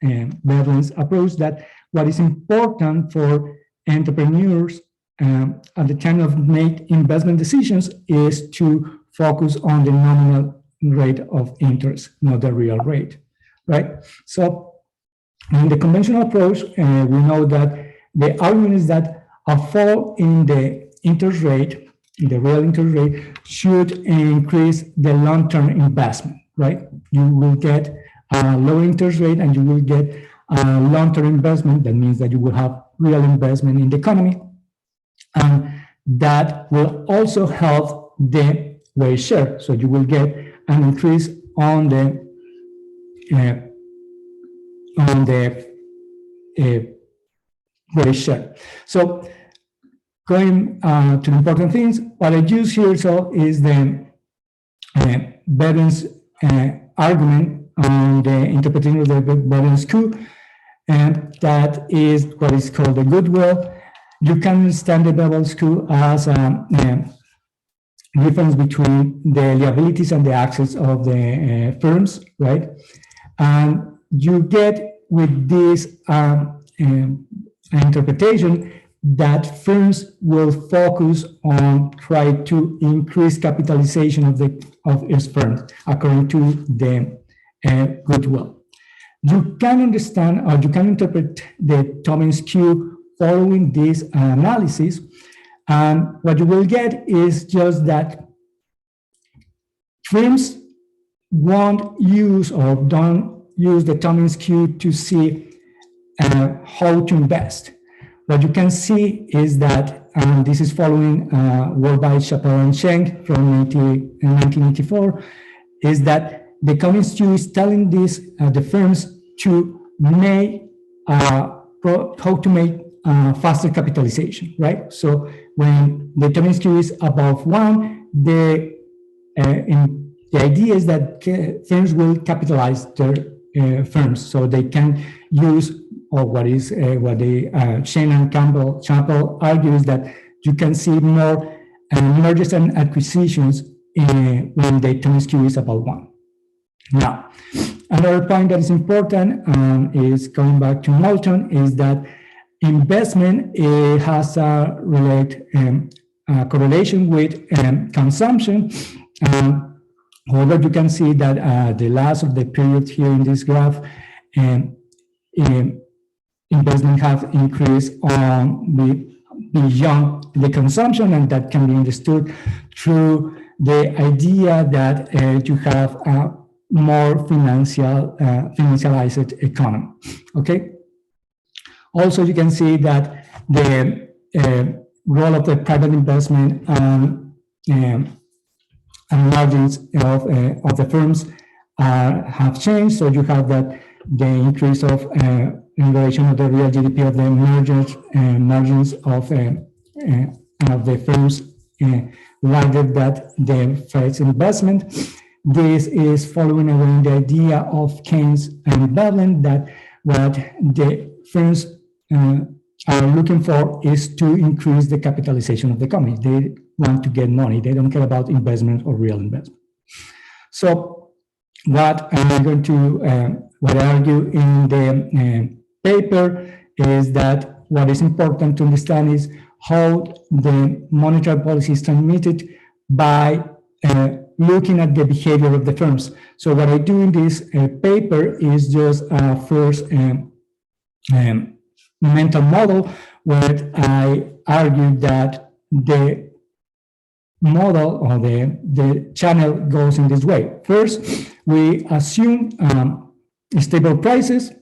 Berlin's approach, that what is important for entrepreneurs at the time of make investment decisions is to focus on the nominal rate of interest, not the real rate, right? So in the conventional approach, we know that the argument is that a fall in the interest rate, the real interest rate, should increase the long-term investment, right? You will get a low interest rate and you will get a long-term investment. That means that you will have real investment in the economy. And that will also help the wage share. So you will get an increase on the on the ratio. So going to the important things, what I use here so is the Bevan's argument on the interpretation of the Bevan's Q, and that is what is called the goodwill. You can understand the Bevan's Q as a difference between the liabilities and the assets of the firms, right? And you get with this interpretation that firms will focus on try to increase capitalization of its firms according to the goodwill. You can understand or you can interpret the Tobin's Q following this analysis, and what you will get is just that firms won't use or don't use the Tobin's Q to see how to invest. What you can see is that, and this is following work by Chappell and Schenck from 1984, is that the Tobin's Q is telling this the firms to make how to make faster capitalization, right? So when the Tobin's Q is above 1, the idea is that firms will capitalize their firms, so they can use, or what the Shane and Chappell argues that you can see more mergers and acquisitions when the Tobin's Q is above 1. Now, another point that is important is going back to Moulton, is that investment has a correlation with consumption. However, you can see that the last of the period here in this graph, investment have increased beyond the consumption, and that can be understood through the idea that you have a more financialized economy. Okay. Also, you can see that the role of the private investment and margins of the firms have changed. So you have that the increase of in relation of the real GDP of the margins of the firms larger than the Fed's investment. This is following around the idea of Keynes and Veblen that what the firms are looking for is to increase the capitalization of the company. They want to get money. They don't care about investment or real investment. So what I'm going to what I argue in the paper is that what is important to understand is how the monetary policy is transmitted by looking at the behavior of the firms. So what I do in this paper is just first mental model where I argue that the model or the channel goes in this way. First, we assume stable prices,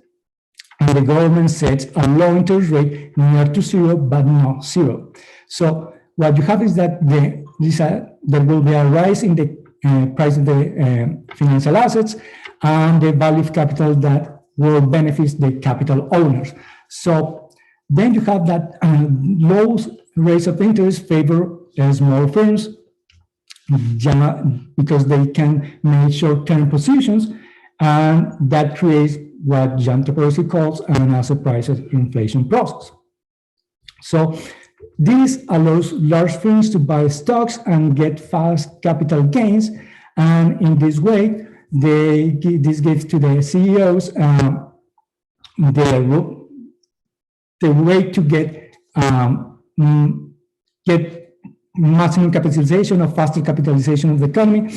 and the government sets a low interest rate near to 0, but not 0. So what you have is that there will be a rise in the price of the financial assets and the value of capital that will benefit the capital owners. So then you have that low rates of interest favor small firms because they can make short-term positions, and that creates what Jan Toporowski calls an asset price inflation process. So this allows large firms to buy stocks and get fast capital gains, and in this way, this gives to the CEOs the way to get maximum capitalization or faster capitalization of the economy,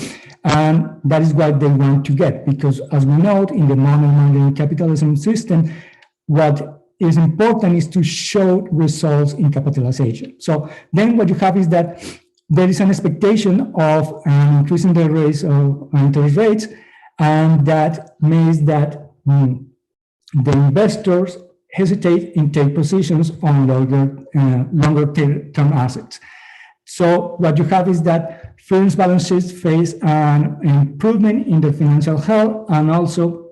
and that is what they want to get, because as we know, in the money capitalism system, what is important is to show results in capitalization. So then what you have is that there is an expectation of increasing the rates of interest rates, and that means that the investors hesitate in take positions on longer term assets. So what you have is that firms' balance sheets face an improvement in the financial health, and also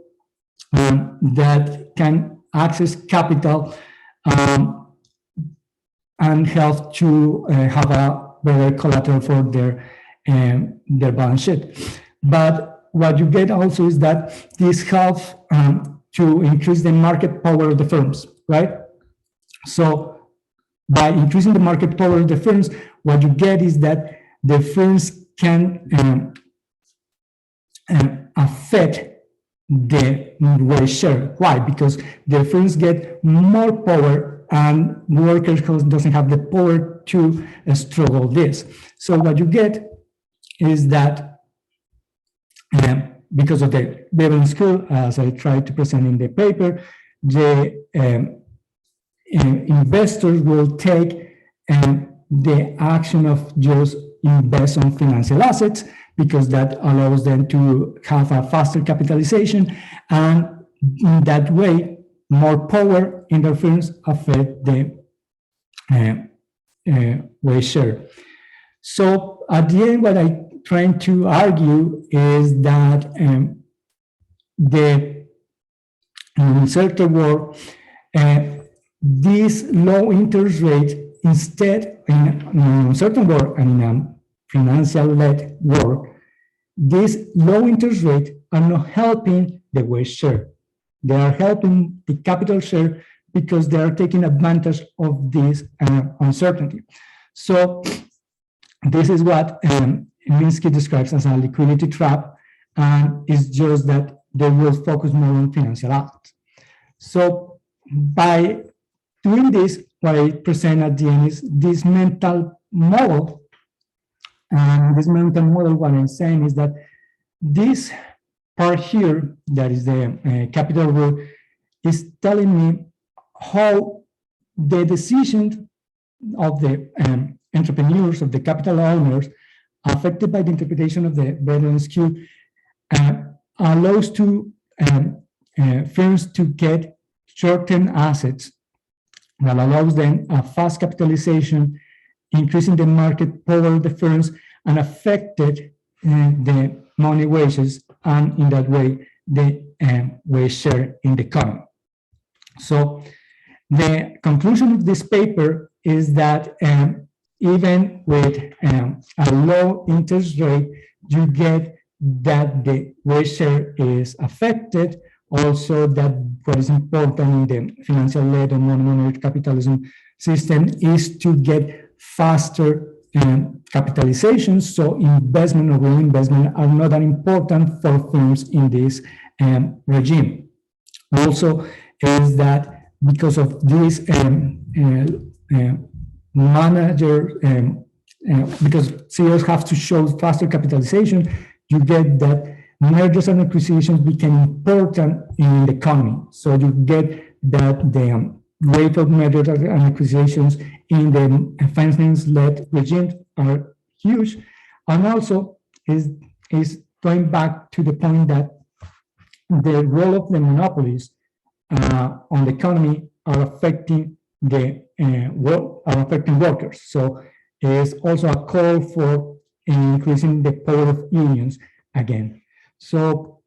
that can access capital and help to have a better collateral for their balance sheet. But what you get also is that this helps to increase the market power of the firms, right? So by increasing the market power of the firms, what you get is that the firms can affect the wage share. Why? Because the firms get more power and workers doesn't have the power to struggle this. So what you get is that because of the Beveridge School, as I tried to present in the paper, the investors will take the action of just invest on financial assets, because that allows them to have a faster capitalization, and in that way, more power in their firms affect the wage share. So at the end, what I'm trying to argue is that the certain world, this low interest rate, instead in certain world and in a financial-led world, these low interest rates are not helping the wage share. They are helping the capital share because they are taking advantage of this uncertainty. So this is what Minsky describes as a liquidity trap, and it's just that they will focus more on financial assets. So by doing this, what I present at the end is this mental model. And this mental model, what I'm saying is that this part here, that is the capital rule, is telling me how the decisions of the entrepreneurs, of the capital owners, affected by the interpretation of the Beveridge School, allows to firms to get short-term assets that allows them a fast capitalization, increasing the market power of the firms, and affected the money wages, and in that way, the wage share in the economy. So the conclusion of this paper is that even with a low interest rate, you get that the wage share is affected. Also, that what is important in the financial-led and monetary capitalism system is to get faster capitalization. So investment or real investment are not that important for firms in this regime. Also, is that because of this because CEOs have to show faster capitalization, you get that mergers and acquisitions became important in the economy. So you get that the rate of mergers and acquisitions in the finance-led regime are huge. And also is going back to the point that the role of the monopolies on the economy are affecting the workers. So it's also a call for increasing the power of unions again. So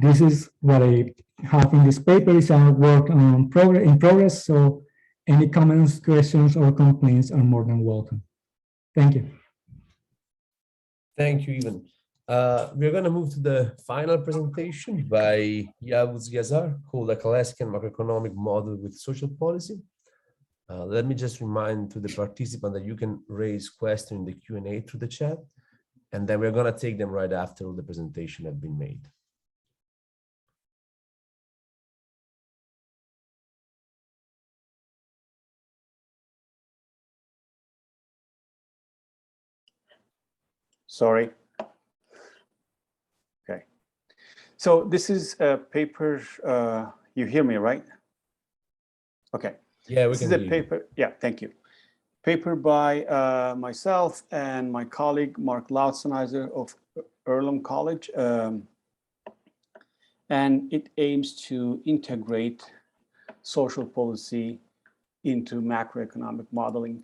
this is what I have in this paper. Is our work in progress. So any comments, questions, or complaints are more than welcome. Thank you. Thank you, Ivan. We're going to move to the final presentation by Yavuz Yazar, called the Kalescan Macroeconomic Model with Social Policy. Let me just remind to the participant that you can raise questions in the Q&A through the chat, and then we're going to take them right after all the presentation have been made. Sorry. Okay. So this is a paper, you hear me, right? Okay. Yeah, we this can is a hear paper. You. Yeah, thank you. Paper by myself and my colleague Mark Lautsenizer of Earlham College, and it aims to integrate social policy into macroeconomic modeling,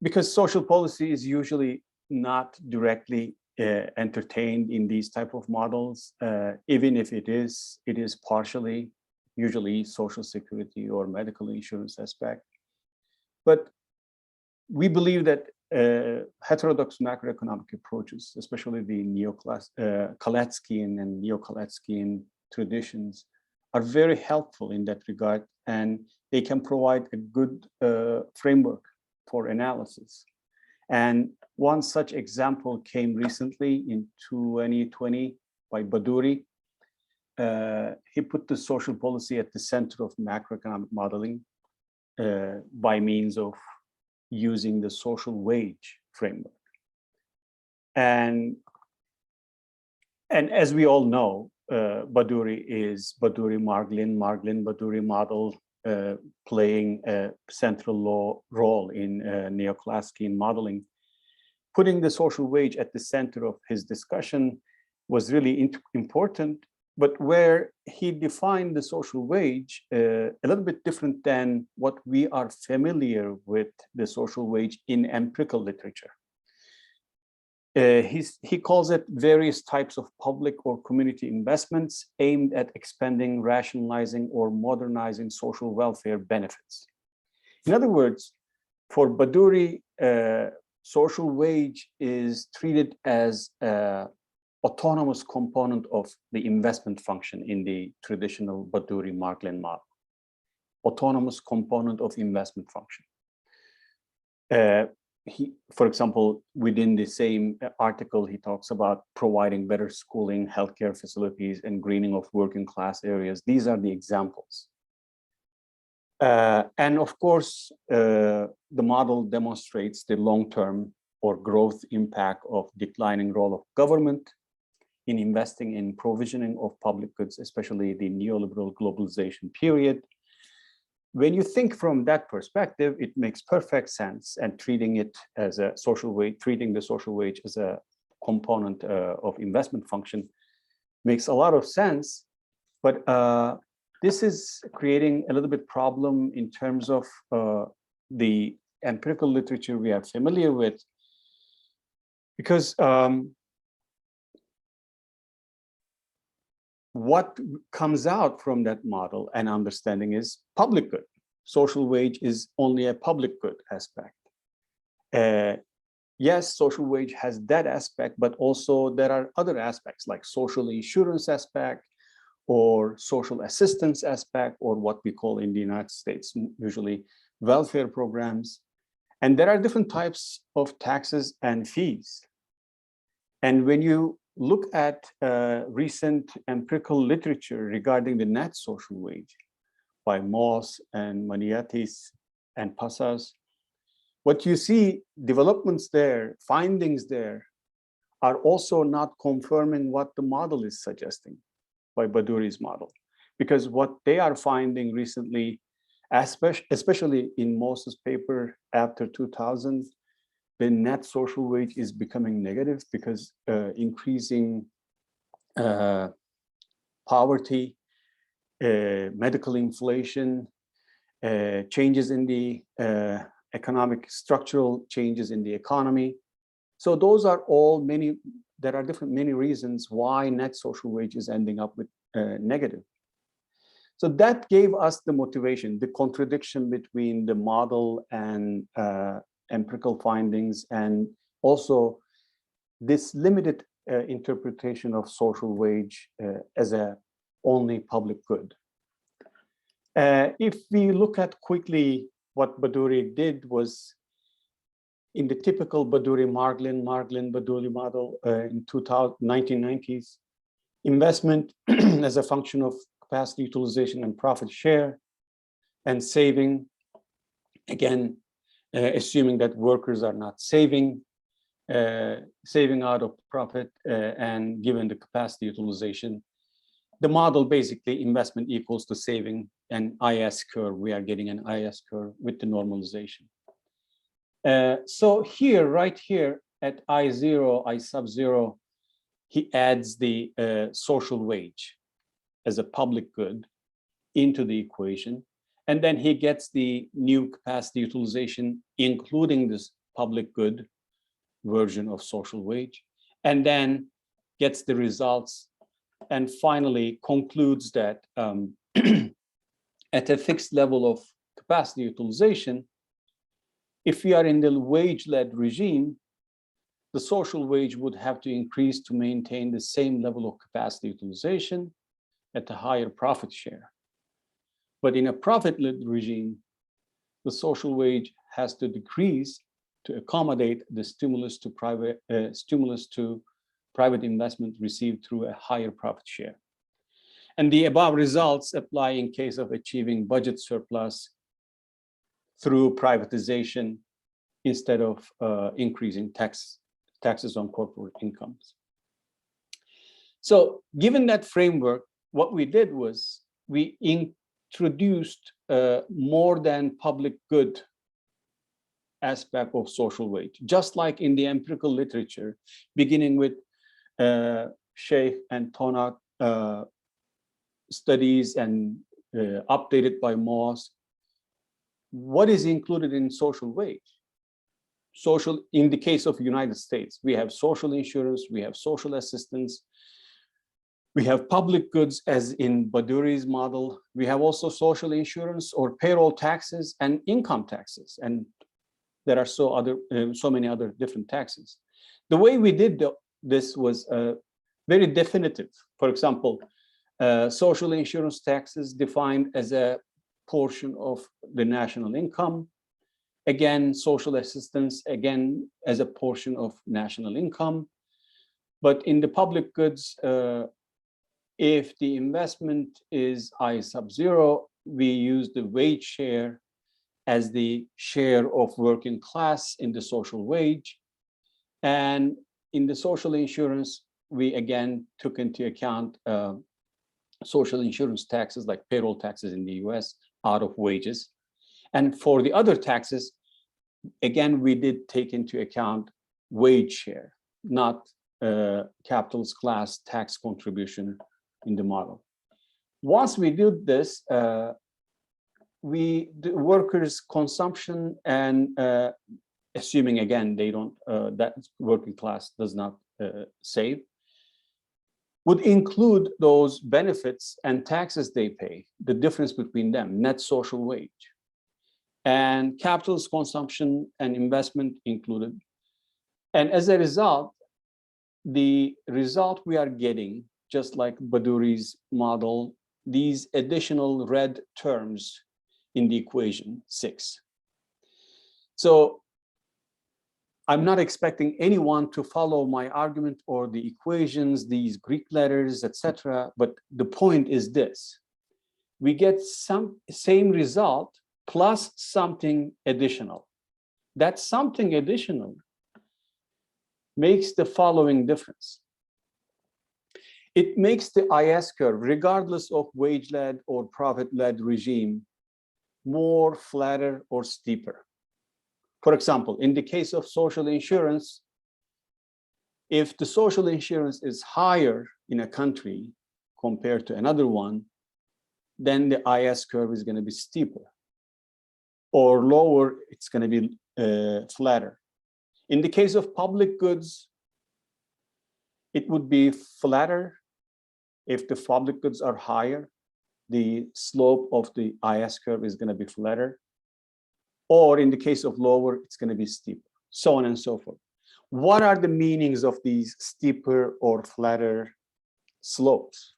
because social policy is usually not directly entertained in these type of models, even if it is partially, usually social security or medical insurance aspect. But we believe that heterodox macroeconomic approaches, especially the Kalescan and Neo-Kalescan traditions, are very helpful in that regard, and they can provide a good framework for analysis. And one such example came recently in 2020 by Badauri. He put the social policy at the center of macroeconomic modeling by means of using the social wage framework. And as we all know, Badauri is Badauri-Marglin model playing a central role in Neo-Kalescan modeling. Putting the social wage at the center of his discussion was really important, but where he defined the social wage a little bit different than what we are familiar with the social wage in empirical literature. He calls it various types of public or community investments aimed at expanding, rationalizing, or modernizing social welfare benefits. In other words, for Badauri, social wage is treated as an autonomous component of the investment function in the traditional Badauri-Marglin model. Autonomous component of investment function. For example, within the same article, he talks about providing better schooling, healthcare facilities, and greening of working class areas. These are the examples. And of course, the model demonstrates the long-term or growth impact of declining role of government in investing in provisioning of public goods, especially the neoliberal globalization period. When you think from that perspective, it makes perfect sense, and treating it as a social wage, treating the social wage as a component of investment function makes a lot of sense. But this is creating a little bit problem in terms of the empirical literature we are familiar with, because what comes out from that model and understanding is public good. Social wage is only a public good aspect. Yes, social wage has that aspect, but also there are other aspects like social insurance aspect or social assistance aspect, or what we call in the United States usually welfare programs. And there are different types of taxes and fees. And when you look at recent empirical literature regarding the net social wage by Moss and Maniatis and Passas, what you see, developments there, findings there, are also not confirming what the model is suggesting by Badauri's model. Because what they are finding recently, especially in Moss's paper after 2000, the net social wage is becoming negative because increasing poverty, medical inflation, changes in the economic structural changes in the economy. So those are all there are many reasons why net social wage is ending up with negative. So that gave us the motivation, the contradiction between the model and empirical findings, and also this limited interpretation of social wage as a only public good. If we look at quickly what Badauri did was, in the typical Badauri-Marglin-Badauri model in 1990s, investment as a function of capacity utilization and profit share, and saving, again, assuming that workers are not saving out of profit and given the capacity utilization. The model basically investment equals to saving, an IS curve. We are getting an IS curve with the normalization. So here, right here at I0, I sub 0, he adds the social wage as a public good into the equation. And then he gets the new capacity utilization, including this public good version of social wage. and then gets the results and finally concludes that at a fixed level of capacity utilization, if we are in the wage-led regime, the social wage would have to increase to maintain the same level of capacity utilization at a higher profit share. But in a profit-led regime, the social wage has to decrease to accommodate the stimulus to private investment received through a higher profit share. And the above results apply in case of achieving budget surplus through privatization instead of increasing taxes on corporate incomes. So given that framework, what we did was we introduced more than public good aspect of social wage, just like in the empirical literature, beginning with Sheikh and Tonak studies and updated by Moss. What is included in social wage? Social, in the case of the United States, we have social insurance, we have social assistance, we have public goods as in Baduri's model. We have also social insurance or payroll taxes and income taxes. And there are so many other different taxes. The way we did this was very definitive. For example, social insurance taxes defined as a portion of the national income. Again, social assistance, again, as a portion of national income. But in the public goods, if the investment is I sub 0, we use the wage share as the share of working class in the social wage. And in the social insurance, we again took into account social insurance taxes like payroll taxes in the US out of wages. And for the other taxes, again, we did take into account wage share, not capitalist class tax contribution in the model. Once we did this, the workers' consumption and assuming again they don't, that working class does not save, would include those benefits and taxes they pay, the difference between them, net social wage. And capitalist consumption and investment included. And as a result, the result we are getting, just like Baduri's model, these additional red terms in the equation 6. So I'm not expecting anyone to follow my argument or the equations, these Greek letters, etc. But the point is this: we get some same result plus something additional. That something additional makes the following difference. It makes the IS curve, regardless of wage-led or profit-led regime, more flatter or steeper. For example, in the case of social insurance, if the social insurance is higher in a country compared to another one, then the IS curve is going to be steeper. Or lower, it's going to be flatter. In the case of public goods, it would be flatter. If the public goods are higher, the slope of the IS curve is going to be flatter. Or in the case of lower, it's going to be steeper, so on and so forth. What are the meanings of these steeper or flatter slopes?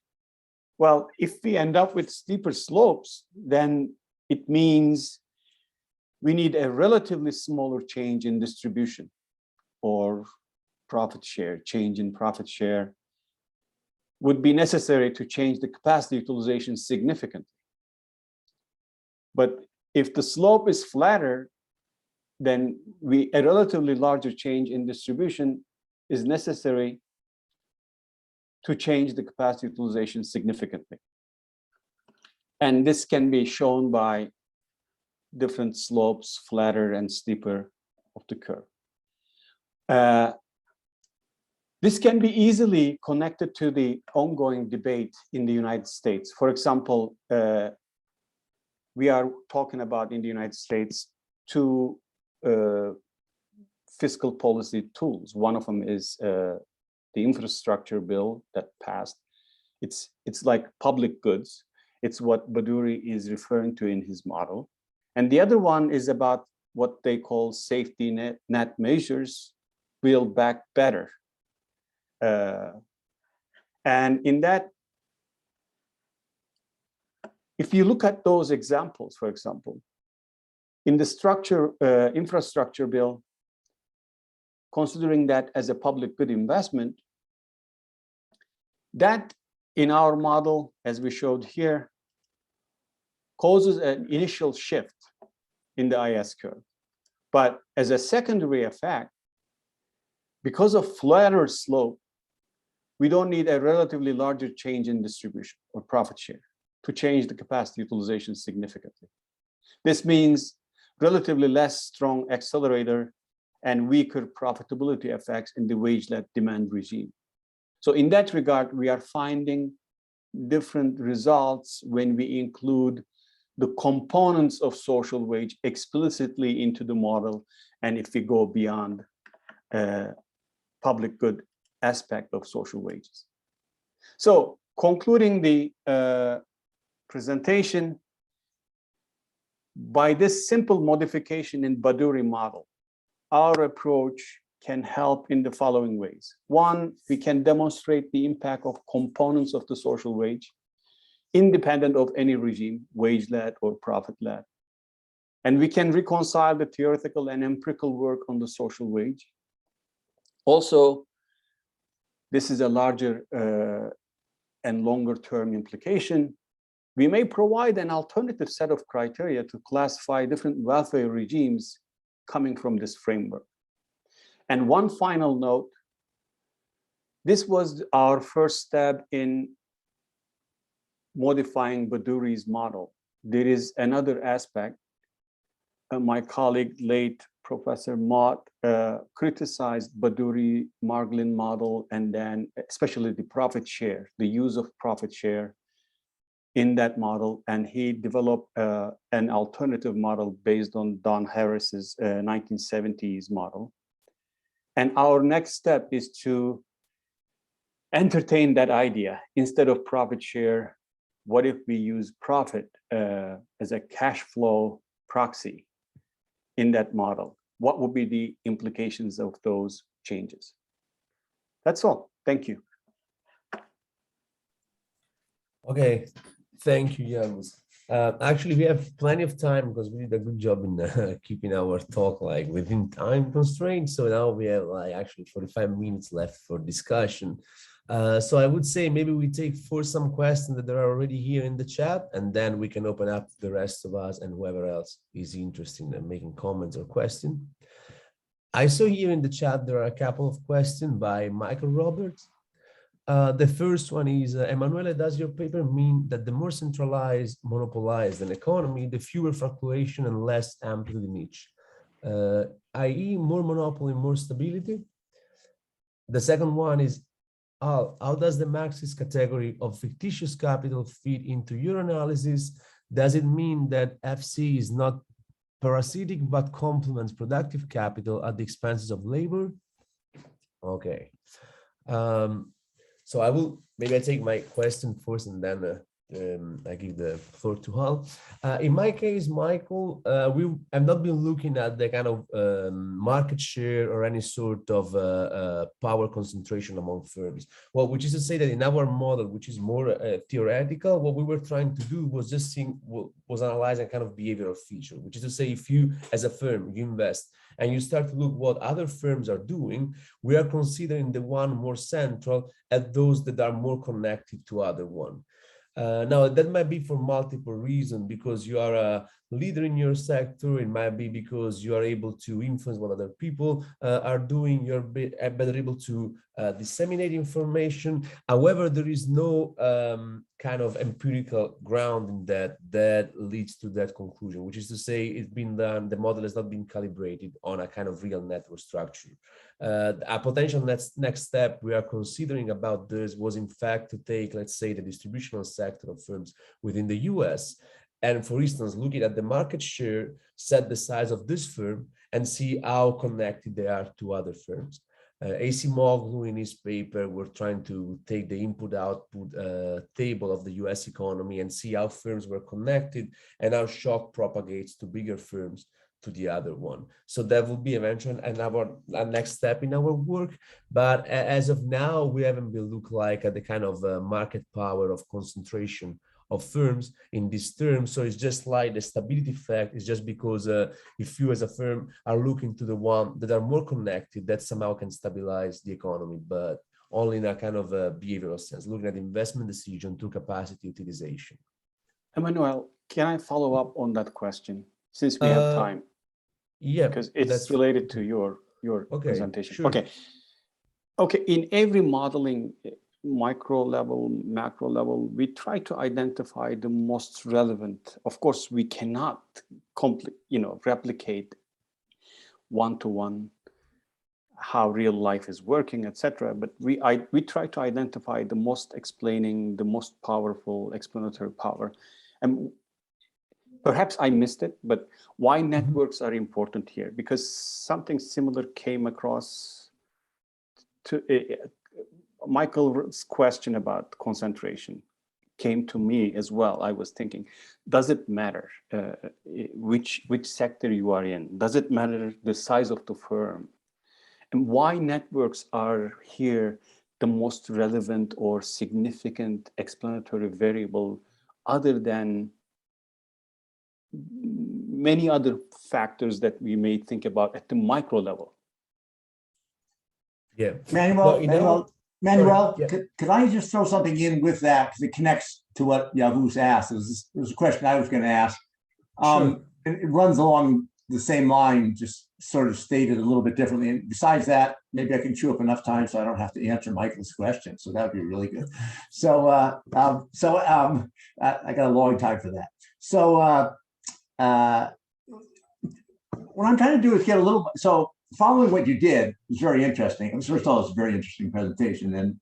Well, if we end up with steeper slopes, then it means we need a relatively smaller change in distribution or profit share. Change in profit share would be necessary to change the capacity utilization significantly. But if the slope is flatter, then a relatively larger change in distribution is necessary to change the capacity utilization significantly. And this can be shown by different slopes, flatter and steeper of the curve. This can be easily connected to the ongoing debate in the United States. For example, we are talking about in the United States two fiscal policy tools. One of them is the infrastructure bill that passed. It's like public goods. It's what Badawi is referring to in his model. And the other one is about what they call safety net measures, Build Back Better. And in that, if you look at those examples, for example, in the infrastructure bill, considering that as a public good investment, that in our model, as we showed here, causes an initial shift in the IS curve. But as a secondary effect, because of flatter slope, we don't need a relatively larger change in distribution or profit share to change the capacity utilization significantly. This means relatively less strong accelerator and weaker profitability effects in the wage-led demand regime. So in that regard, we are finding different results when we include the components of social wage explicitly into the model, and if we go beyond public good aspect of social wages. So concluding the presentation, by this simple modification in Badawi model, our approach can help in the following ways. One, we can demonstrate the impact of components of the social wage, independent of any regime, wage-led or profit-led. And we can reconcile the theoretical and empirical work on the social wage. Also, this is a larger and longer term implication. We may provide an alternative set of criteria to classify different welfare regimes coming from this framework. And one final note, this was our first step in modifying Badawi's model. There is another aspect. My colleague, late Professor Mott, criticized Badawi-Margolin model, and then especially the profit share, the use of profit share in that model, and he developed an alternative model based on Don Harris's 1970s model. And our next step is to entertain that idea. Instead of profit share, what if we use profit as a cash flow proxy in that model? What would be the implications of those changes? That's all. Thank you. Okay, thank you, Janus. Actually, we have plenty of time because we did a good job in keeping our talk like within time constraints. So now we have like actually 45 minutes left for discussion. So I would say maybe we take for some questions that are already here in the chat, and then we can open up to the rest of us and whoever else is interested in making comments or questions. I saw here in the chat there are a couple of questions by Michael Roberts. The first one is, Emanuele, does your paper mean that the more centralized, monopolized an economy, the fewer fluctuation and less amplitude in each, i.e. more monopoly, more stability? The second one is, how does the Marxist category of fictitious capital fit into your analysis? Does it mean that FC is not parasitic but complements productive capital at the expenses of labor? Okay. So maybe I take my question first and then I give the floor to Hal. In my case, Michael, I've not been looking at the kind of market share or any sort of power concentration among firms. Well, which is to say that in our model, which is more theoretical, what we were trying to do was just analyze a kind of behavioral feature, which is to say, if you, as a firm, you invest and you start to look what other firms are doing, we are considering the one more central at those that are more connected to other one. Now, that might be for multiple reasons, because you are a leader in your sector. It might be because you are able to influence what other people are doing. You're better able to disseminate information. However, there is no kind of empirical ground in that leads to that conclusion, which is to say it's been done, the model has not been calibrated on a kind of real network structure. A potential next step we are considering about this was in fact to take, let's say, the distributional sector of firms within the US, and for instance, looking at the market share, set the size of this firm and see how connected they are to other firms. Acemoglu in his paper were trying to take the input-output table of the US economy and see how firms were connected and how shock propagates to bigger firms to the other one. So that will be eventually our next step in our work. But as of now, we haven't been look like at the kind of market power of concentration of firms in this term. So it's just like the stability fact is just because if you as a firm are looking to the one that are more connected, that somehow can stabilize the economy, but only in a kind of a behavioral sense, looking at investment decision to capacity utilization. Emmanuel, can I follow up on that question since we have time? Yeah, because it's related to your presentation. Sure. Okay. In every modeling, micro level, macro level, we try to identify the most relevant. Of course, we cannot replicate one-to-one how real life is working, etc. But we try to identify the most explaining, the most powerful explanatory power. And perhaps I missed it, but why networks are important here? Because something similar came across to Michael's question about concentration came to me as well. I was thinking, does it matter which sector you are in? Does it matter the size of the firm? And why networks are here the most relevant or significant explanatory variable other than many other factors that we may think about at the micro level? Yeah. Manuel, yeah. could I just throw something in with that because it connects to what Yavuz asked? It was a question I was going to ask. Sure. It runs along the same line, just sort of stated a little bit differently. And besides that, maybe I can chew up enough time so I don't have to answer Michael's question. So that would be really good. So I got a long time for that. So what I'm trying to do is get a little, so following what you did is very interesting. First of all, it's a very interesting presentation, and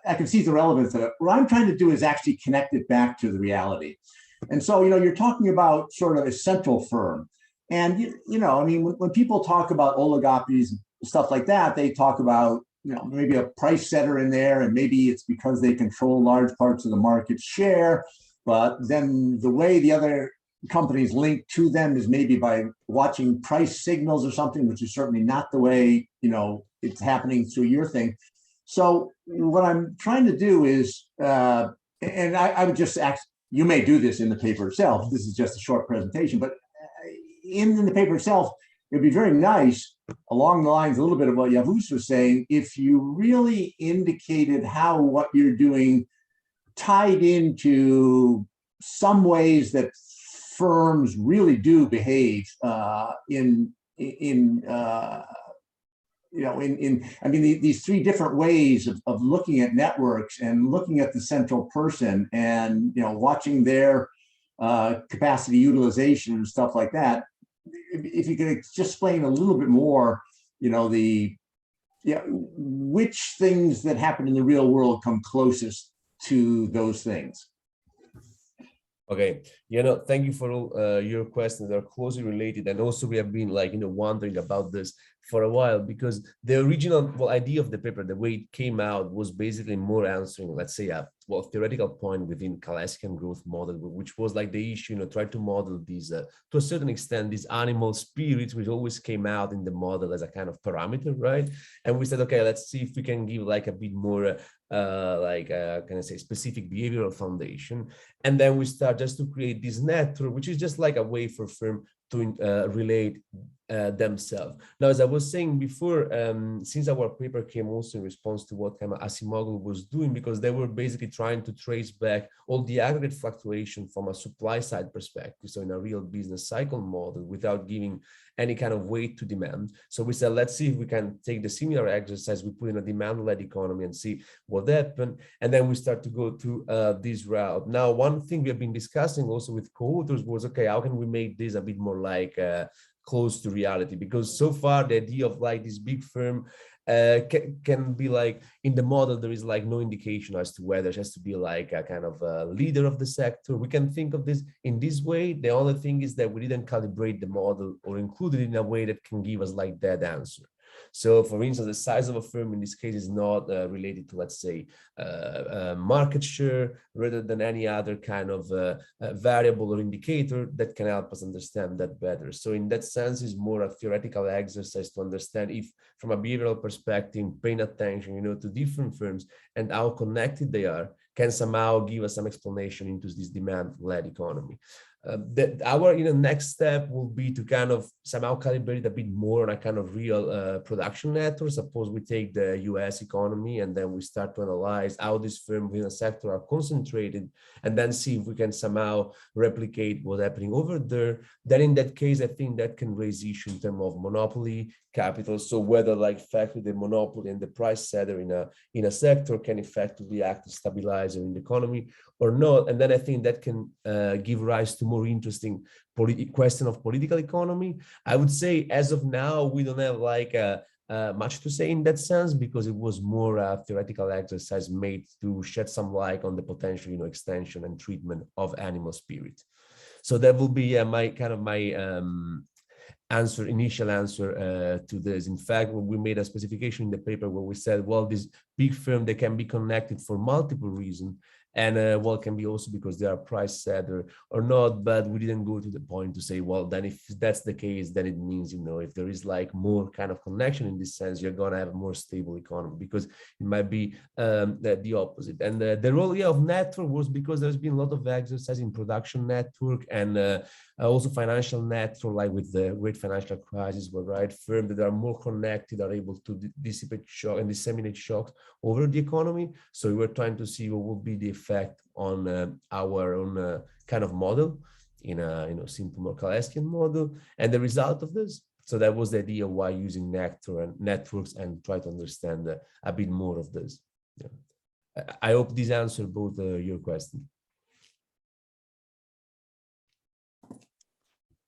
I can see the relevance of it. What I'm trying to do is actually connect it back to the reality. And so, you're talking about sort of a central firm. And, I mean, when people talk about oligopolies and stuff like that, they talk about, maybe a price setter in there, and maybe it's because they control large parts of the market share. But then the way the other companies link to them is maybe by watching price signals or something, which is certainly not the way, it's happening through your thing. So what I'm trying to do is, and I would just ask, you may do this in the paper itself. This is just a short presentation, but in the paper itself, it'd be very nice, along the lines a little bit of what Yavuz was saying, if you really indicated how what you're doing tied into some ways that firms really do behave these three different ways of looking at networks and looking at the central person and watching their capacity utilization and stuff like that. If you could just explain a little bit more, which things that happen in the real world come closest to those things. Okay, thank you for all your questions. They're closely related, and also we have been wondering about this for a while, because the original idea of the paper, the way it came out, was basically more answering, let's say, a theoretical point within Kalescan growth model, which was like the issue, try to model these, to a certain extent, these animal spirits, which always came out in the model as a kind of parameter, right? And we said, okay, let's see if we can give a bit more specific behavioral foundation. And then we start just to create this network, which is just like a way for firm to relate themselves. Now, as I was saying before, since our paper came also in response to what kind of Acemoglu was doing, because they were basically trying to trace back all the aggregate fluctuation from a supply side perspective, so in a real business cycle model without giving any kind of weight to demand. So we said, let's see if we can take the similar exercise we put in a demand-led economy and see what happened. And then we start to go to this route. Now, one thing we have been discussing also with co-authors was, okay, how can we make this a bit more close to reality? Because so far the idea of this big firm can be in the model, there is no indication as to whether it has to be a kind of a leader of the sector. We can think of this in this way. The only thing is that we didn't calibrate the model or include it in a way that can give us that answer. So for instance, the size of a firm in this case is not related to, let's say, market share, rather than any other kind of variable or indicator that can help us understand that better. So in that sense, it's more a theoretical exercise to understand if, from a behavioral perspective, paying attention, to different firms and how connected they are can somehow give us some explanation into this demand-led economy. Our next step will be to kind of somehow calibrate a bit more on a kind of real production network. Suppose we take the US economy and then we start to analyze how these firms in a sector are concentrated, and then see if we can somehow replicate what's happening over there. Then in that case, I think that can raise issue in terms of monopoly capital. So whether like effectively the monopoly and the price setter in a sector can effectively act as stabilizer in the economy or not. And then I think that can give rise to more interesting question of political economy. I would say as of now, we don't have like much to say in that sense, because it was more a theoretical exercise made to shed some light on the potential, extension and treatment of animal spirit. So that will be my initial answer to this. In fact, we made a specification in the paper where we said, well, this big firm, they can be connected for multiple reasons. And well, it can be also because they are price setter or not, but we didn't go to the point to say, well, then if that's the case, then it means, if there is like more kind of connection in this sense, you're going to have a more stable economy, because it might be the opposite. And the role of network was because there's been a lot of exercise in production network and also financial network, like with the great financial crisis, where firms that are more connected are able to dissipate shock and disseminate shocks over the economy. So we were trying to see what would be the effect on our own kind of model in a simple, more Kalescan model, and the result of this. So that was the idea why using networks and try to understand a bit more of this. Yeah. I hope this answered both your question.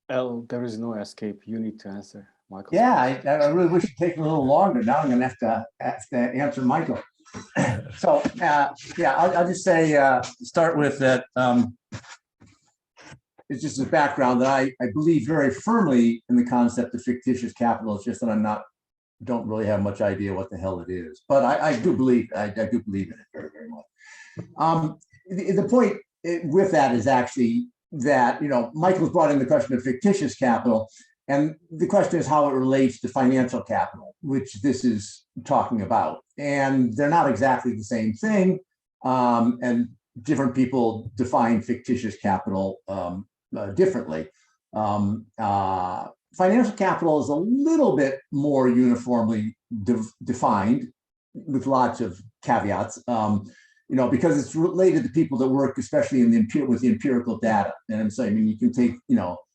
There is no escape. You need to answer, Michael. Yeah, I really wish it'd taken a little longer. Now I'm going to have to answer Michael. So yeah, I'll just say, start with that. It's just a background that I believe very firmly in the concept of fictitious capital. It's just that I don't really have much idea what the hell it is, but I do believe in it very, very much. The point with that is actually that, Michael's brought in the question of fictitious capital, and the question is how it relates to financial capital, which this is talking about. And they're not exactly the same thing. And different people define fictitious capital differently. Financial capital is a little bit more uniformly defined, with lots of caveats. Because it's related to people that work, especially with the empirical data. And so, you can take,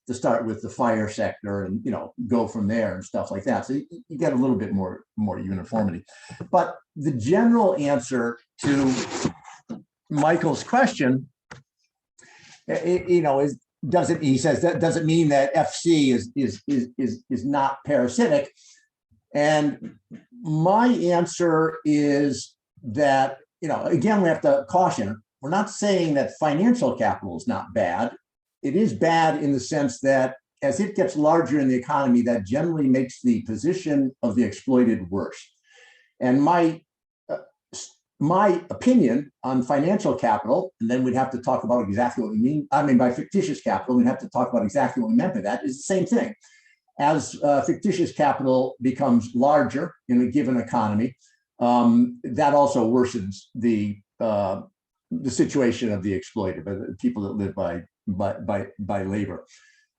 to start with the fire sector and, go from there and stuff like that. So you get a little bit more uniformity. But the general answer to Michael's question, he says that doesn't mean that FC is not parasitic. And my answer is that, again, we have to caution. We're not saying that financial capital is not bad. It is bad in the sense that as it gets larger in the economy, that generally makes the position of the exploited worse. And my opinion on financial capital, and then we'd have to talk about exactly what we mean. I mean, by fictitious capital, we'd have to talk about exactly what we meant by that, is the same thing. As fictitious capital becomes larger in a given economy, that also worsens the situation of the exploited, the people that live by labor.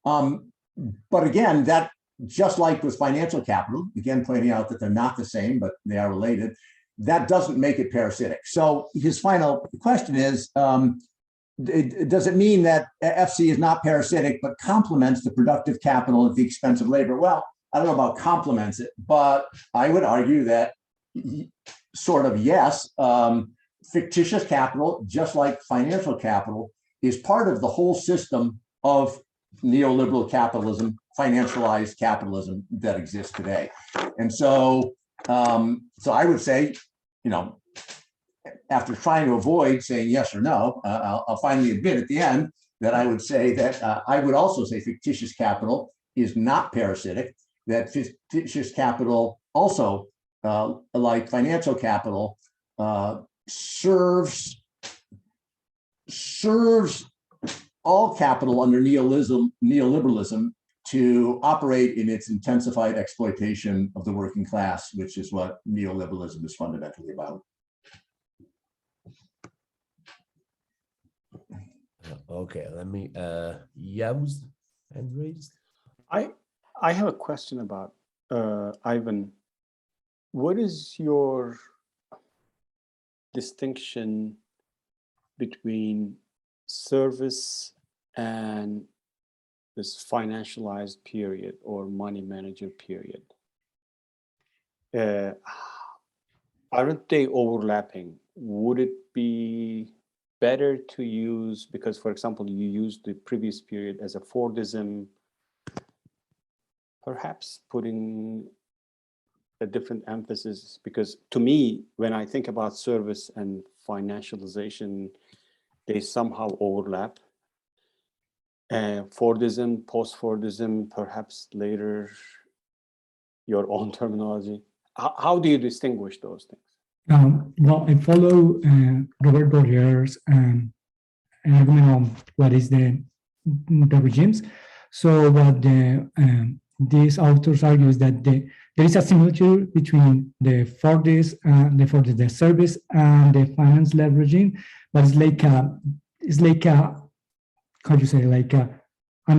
But again, that, just like with financial capital, again pointing out that they're not the same, but they are related, that doesn't make it parasitic. So his final question is, does it mean that FC is not parasitic but complements the productive capital at the expense of labor? Well, I don't know about complements it, but I would argue that sort of yes. Fictitious capital, just like financial capital, is part of the whole system of neoliberal capitalism, financialized capitalism that exists today. And so, I would say, after trying to avoid saying yes or no, I'll finally admit at the end that I would say that I would also say fictitious capital is not parasitic, that fictitious capital also, like financial capital, serves all capital under neoliberalism to operate in its intensified exploitation of the working class, which is what neoliberalism is fundamentally about. Okay, let me, Yavuz, hand raised. I have a question about, Ivan, what is your distinction between service and this financialized period or money manager period? Aren't they overlapping? Would it be better to use, because for example, you used the previous period as a Fordism, perhaps putting a different emphasis, because to me, when I think about service and financialization, they somehow overlap. Fordism, post-Fordism, perhaps later, your own terminology. How do you distinguish those things? Well, I follow Robert Bourdieu's argument on what is the regimes. So what these authors argue is that there is a similitude between the Fordist, the service and the finance-led regime, but it's like a how do you say, like a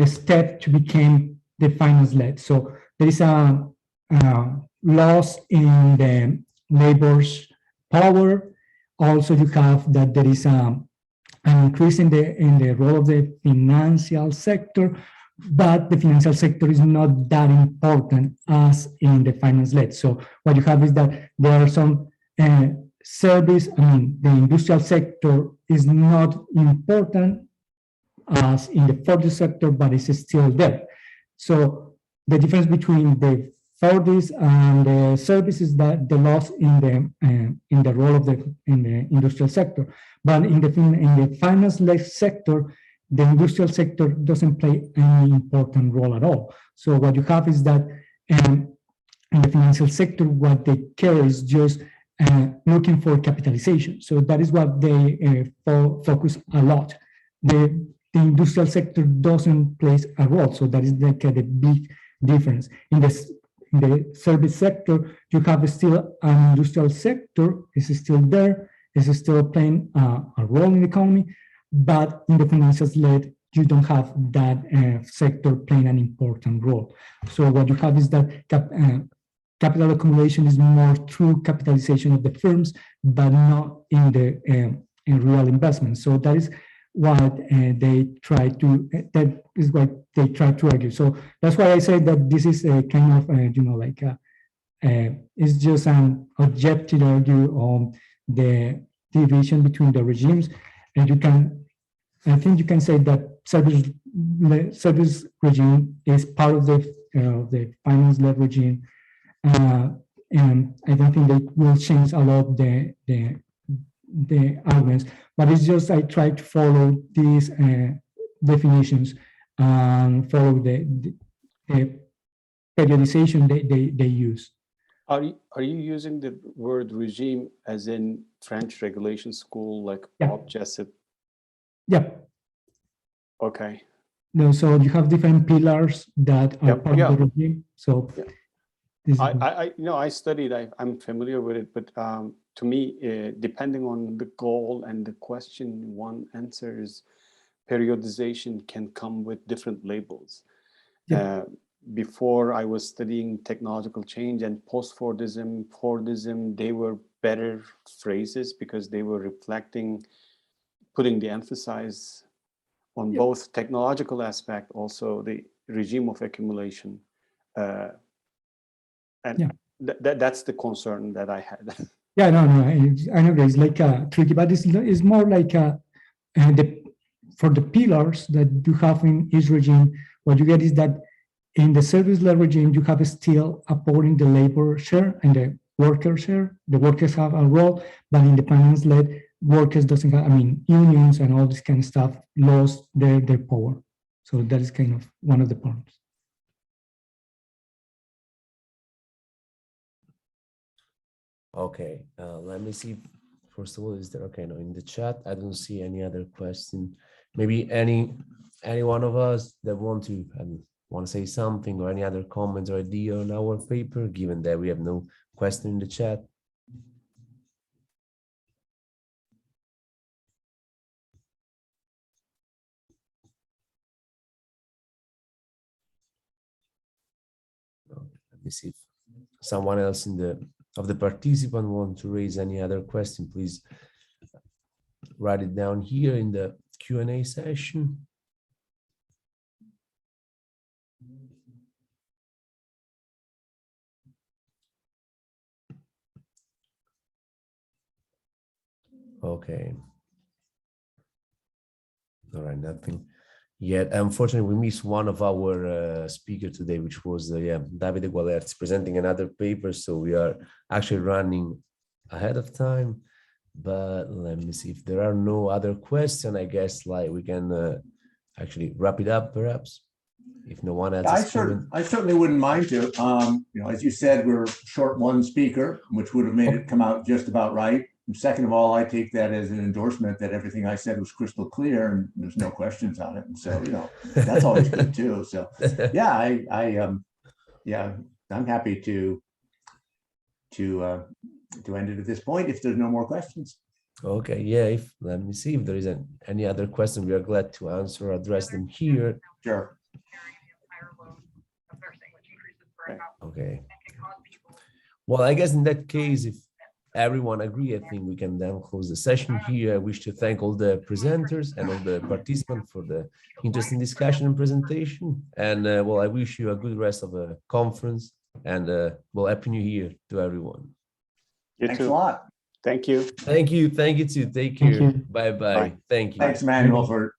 step to become the finance-led. So there is a loss in the labor's power. Also, you have that there is an increase in the role of the financial sector, but the financial sector is not that important as in the finance-led. So what you have is that there are some service, the industrial sector is not important as in the Fordist sector, but it's still there. So the difference between the Fordist and the service is that the loss in the role of the industrial sector, but in the finance-led sector, the industrial sector doesn't play any important role at all. So what you have is that in the financial sector, what they care is just looking for capitalization. So that is what they focus a lot. The industrial sector doesn't play a role. So that is like the big difference. In the service sector, you have still an industrial sector, is still there, is still playing a role in the economy, but in the financial-led, you don't have that sector playing an important role. So what you have is that capital accumulation is more through capitalization of the firms, but not in the in real investment. So that is what they try to. That is what they try to argue. So that's why I say that this is a kind of it's just an objective argue on the division between the regimes, and I think you can say that service regime is part of the finance-led regime, and I don't think they will change a lot the arguments, but it's just I try to follow these definitions and follow the periodization they use. Are you using the word regime as in French regulation school, like Bob Jessup? Yeah. Okay. No, so you have different pillars that are part of the regime. So I studied. I'm familiar with it, but to me, depending on the goal and the question one answers, periodization can come with different labels. Before I was studying technological change and post-Fordism, they were better phrases because they were reflecting, putting the emphasis on both technological aspect, also the regime of accumulation. That's the concern that I had. Yeah, no, I know it's like tricky, but it's more like for the pillars that you have in each regime, what you get is that in the service-led regime, you have still upholding the labor share and the worker share. The workers have a role, but in the finance-led, workers doesn't have, unions and all this kind of stuff lost their power. So that is kind of one of the points. Okay, let me see. First of all, is there, okay, no, in the chat, I don't see any other question. Maybe any one of us that want to say something or any other comments or idea on our paper, given that we have no question in the chat. Let me see if someone else of the participant want to raise any other question, please write it down here in the Q&A session. Okay. All right, nothing yet. Unfortunately, we missed one of our speaker today, which was Davide Gualerzi presenting another paper. So we are actually running ahead of time. But let me see if there are no other questions. I guess like we can actually wrap it up, perhaps, if no one else. I certainly wouldn't mind to. You know, as you said, we're short one speaker, which would have made it come out just about right. And second of all, I take that as an endorsement that everything I said was crystal clear and there's no questions on it. And so, you know, that's always good too. So, yeah, I'm happy to end it at this point if there's no more questions. Okay, yeah, let me see if there is any other question. We are glad to answer or address them here. Sure. Okay. Well, I guess in that case, if everyone agree, I think we can then close the session here. I wish to thank all the presenters and all the participants for the interesting discussion and presentation. And well, I wish you a good rest of the conference and well, Happy New Year to everyone. Thanks a lot. Thank you. Thank you. Thank you too. Take care. Bye-bye. Thank you. Thanks, Manuel, for